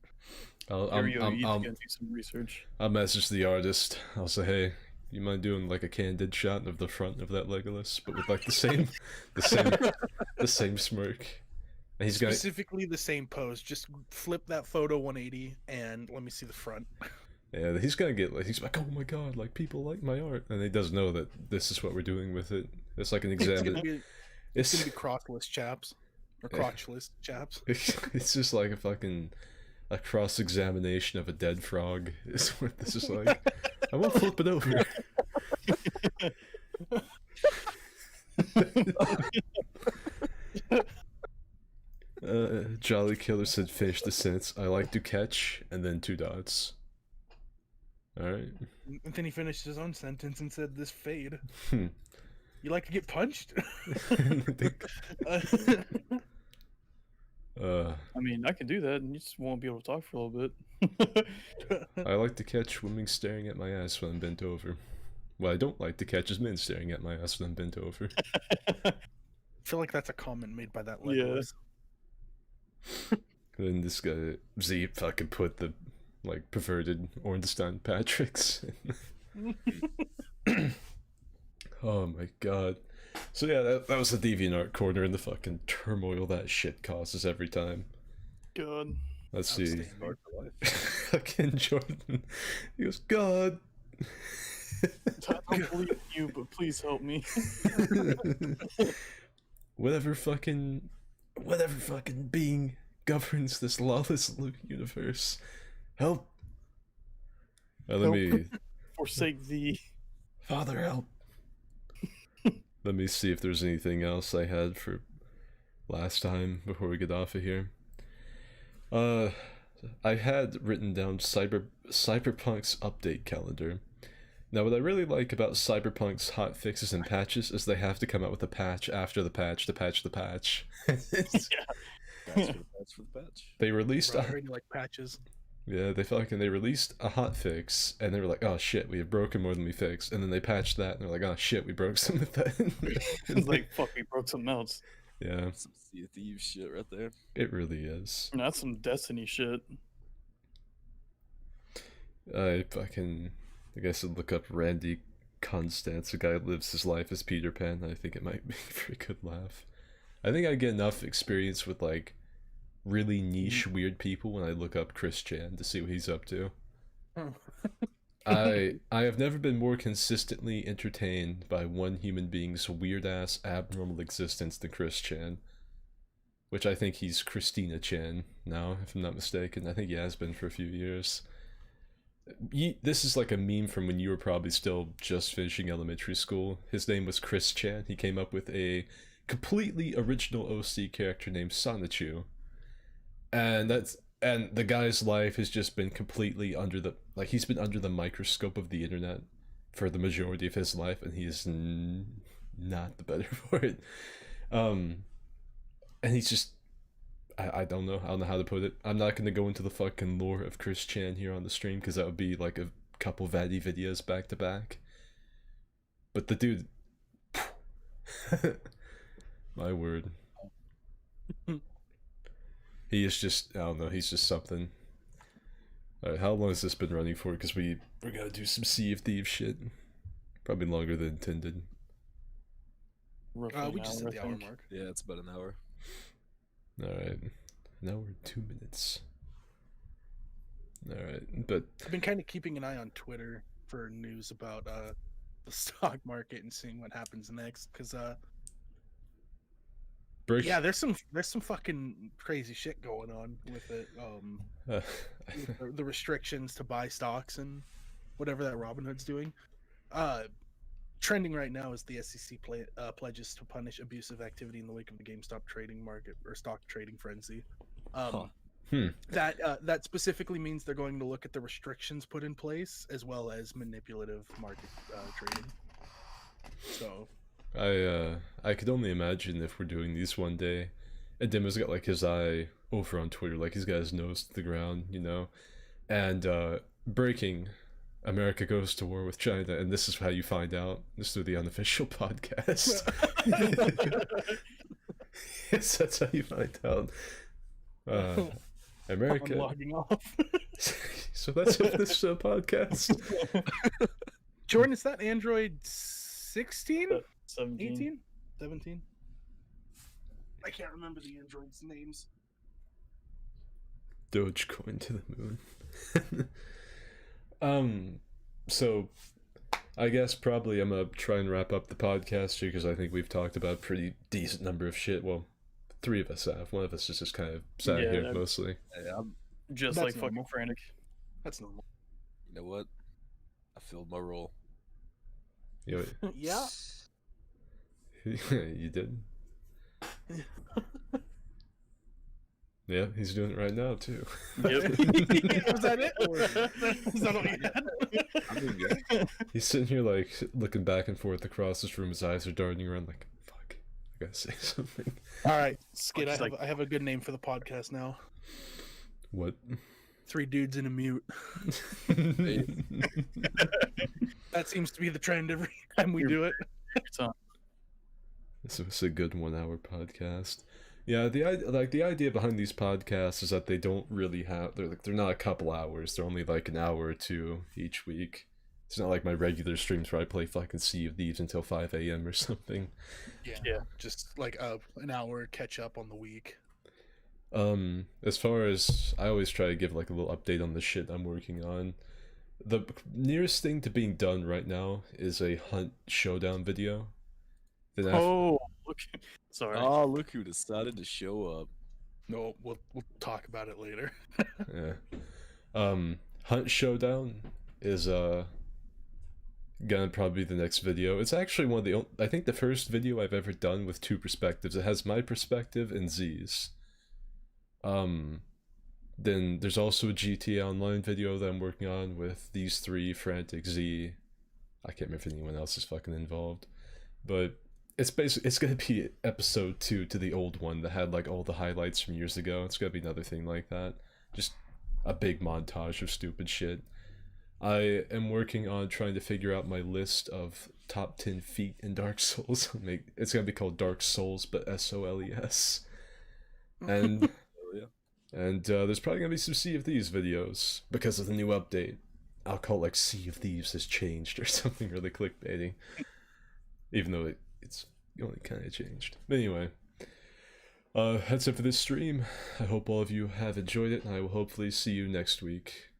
Speaker 1: Here we go. You need to do some research.
Speaker 3: I'll message the artist. I'll say, "Hey, you mind doing like a candid shot of the front of that Legolas, but with like the same smirk?" And he's got
Speaker 2: Specifically the same pose. Just flip that photo 180 and let me see the front.
Speaker 3: yeah, he's gonna get like, he's like, "Oh my god, like people like my art," and he doesn't know that this is what we're doing with it. It's like an
Speaker 2: It's
Speaker 3: exam.
Speaker 2: gonna be
Speaker 3: It's
Speaker 2: crotchless chaps or
Speaker 3: Yeah.
Speaker 2: crotchless chaps.
Speaker 3: it's just like a cross examination of a dead frog. Is what this is like. I won't flip it over. Jolly Killer said, "Finish the sentence. I like to catch," and then 2 dots. All right.
Speaker 2: And then he finished his own sentence and said, "This fade.
Speaker 3: Hmm.
Speaker 2: You like to get punched?"
Speaker 1: I mean, I can do that, and you just won't be able to talk for a little bit.
Speaker 3: I like to catch women staring at my ass when I'm bent over. What I don't like to catch is men staring at my ass when I'm bent over.
Speaker 2: I feel like that's a comment made by that
Speaker 1: Yeah.
Speaker 2: Legolas.
Speaker 3: Then this guy Z fucking put the like perverted Ornstein Patricks. Oh my god. So yeah, that was the DeviantArt corner and the fucking turmoil that shit causes every time.
Speaker 1: God.
Speaker 3: Let's see.
Speaker 2: Outstanding.
Speaker 4: Start for life.
Speaker 3: Fucking Jordan. He goes, God.
Speaker 1: I don't believe in you, but please help me.
Speaker 3: whatever fucking being governs this lawless universe, help. Let
Speaker 1: Help.
Speaker 3: me,
Speaker 1: Forsake thee.
Speaker 3: Father, help. Let me see if there's anything else I had for last time before we get off of here. I had written down Cyberpunk's update calendar. Now, what I really like about Cyberpunk's hot fixes and patches is they have to come out with a patch after the patch to patch the patch.
Speaker 4: Patch for the patch.
Speaker 3: They released
Speaker 2: Bro, I heard you like patches.
Speaker 3: yeah, they released a hot fix, and they were like, oh shit, we have broken more than we fixed, and then they patched that, and they're like, oh shit, we broke some of that.
Speaker 1: It's like, fuck, we broke something else.
Speaker 3: Yeah,
Speaker 4: Some Sea of Thieves shit right there.
Speaker 3: it really is.
Speaker 1: That's some Destiny shit.
Speaker 3: I guess I'd look up Randy Constance, a guy who lives his life as Peter Pan. I think it might be a very good laugh. I think I get enough experience with like really niche weird people when I look up Chris Chan to see what he's up to. I have never been more consistently entertained by one human being's weird ass abnormal existence than Chris Chan. Which I think he's Christina Chan now, if I'm not mistaken. I think he has been for a few years. This is like a meme from when you were probably still just finishing elementary school. His name was Chris Chan. He came up with a completely original OC character named Sonichu. And the guy's life has just been completely he's been under the microscope of the internet for the majority of his life, and he is not the better for it. And he's just I don't know how to put it. I'm not gonna go into the fucking lore of Chris Chan here on the stream because that would be like a couple Vaddy videos back to back. But the dude, my word, he is just, I don't know, he's just something. Alright, how long has this been running for? Because we're gonna do some Sea of Thieves shit. Probably longer than intended.
Speaker 1: Roughly
Speaker 2: We
Speaker 1: an
Speaker 2: just
Speaker 1: hour,
Speaker 2: hit the
Speaker 1: I
Speaker 2: hour
Speaker 1: think.
Speaker 2: mark.
Speaker 4: Yeah, it's about an hour.
Speaker 3: Alright, an hour and 2 minutes. Alright, but
Speaker 2: I've been kind of keeping an eye on Twitter for news about the stock market and seeing what happens next. Because
Speaker 3: break.
Speaker 2: yeah, there's some fucking crazy shit going on with it. With the restrictions to buy stocks and whatever that Robinhood's doing. Trending right now is the SEC pledges to punish abusive activity in the wake of the GameStop trading market or stock trading frenzy. That specifically means they're going to look at the restrictions put in place as well as manipulative market trading. So
Speaker 3: I could only imagine if we're doing these one day, and Dimmo's got like his eye over on Twitter, like he's got his nose to the ground, you know, and breaking. America goes to war with China, and this is how you find out. This is through the Unofficial podcast. Yes, that's how you find out. America.
Speaker 2: I'm logging off.
Speaker 3: So that's it for this podcast.
Speaker 2: Jordan, is that Android 16?
Speaker 1: 17.
Speaker 2: 18? 17? I can't remember the Android's names.
Speaker 3: Dogecoin to the moon. So I guess probably I'm gonna try and wrap up the podcast here because I think we've talked about a pretty decent number of shit. Well, 3 of us have. One of us is just kind of sat
Speaker 1: Yeah,
Speaker 3: here
Speaker 1: that-
Speaker 3: mostly.
Speaker 4: Hey, I'm,
Speaker 1: Just
Speaker 2: That's
Speaker 1: like fucking
Speaker 2: normal.
Speaker 1: frantic.
Speaker 2: That's normal.
Speaker 4: you know what? I filled my role.
Speaker 3: You
Speaker 2: Yeah.
Speaker 3: you did? Yeah, he's doing it right now too.
Speaker 1: Yep.
Speaker 2: Was that it? Or is that all you had?
Speaker 4: I mean, yeah.
Speaker 3: He's sitting here like looking back and forth across this room. His eyes are darting around like, fuck, I gotta say something.
Speaker 2: All right, Skid.
Speaker 1: Looks like-
Speaker 2: I have a good name for the podcast now.
Speaker 3: What?
Speaker 2: 3 dudes in a mute. That seems to be the trend every time we do it.
Speaker 1: So,
Speaker 3: It's a good 1 hour podcast. Yeah, the idea behind these podcasts is that they don't really have they're not a couple hours. They're only like an hour or two each week. It's not like my regular streams where I play fucking Sea of Thieves until 5 a.m. or something.
Speaker 1: Yeah.
Speaker 2: Just like an hour catch up on the week.
Speaker 3: As far as I always try to give like a little update on the shit I'm working on. The nearest thing to being done right now is a Hunt Showdown video. Then
Speaker 1: oh, look. Sorry.
Speaker 4: Oh, look who decided to show up.
Speaker 2: No, we'll talk about it later.
Speaker 3: yeah. Hunt Showdown is gonna probably be the next video. It's actually one of the I think the first video I've ever done with 2 perspectives. It has my perspective and Z's. Then there's also a GTA Online video that I'm working on with these 3, Frantic, Z. I can't remember if anyone else is fucking involved, but it's gonna be episode 2 to the old one that had like all the highlights from years ago. It's gonna be another thing like that, just a big montage of stupid shit. I am working on trying to figure out my list of top 10 feet in Dark Souls. It's gonna be called Dark Souls, but SOLES. And and there's probably gonna be some Sea of Thieves videos because of the new update. I'll call it like Sea of Thieves has changed or something really clickbaity, even though it's only kind of changed. But anyway, that's it for this stream. I hope all of you have enjoyed it, and I will hopefully see you next week.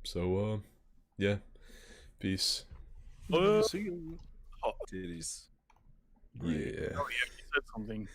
Speaker 3: So, yeah, peace.
Speaker 2: See you.
Speaker 4: Titties.
Speaker 3: Yeah.
Speaker 1: Oh, yeah, you said something.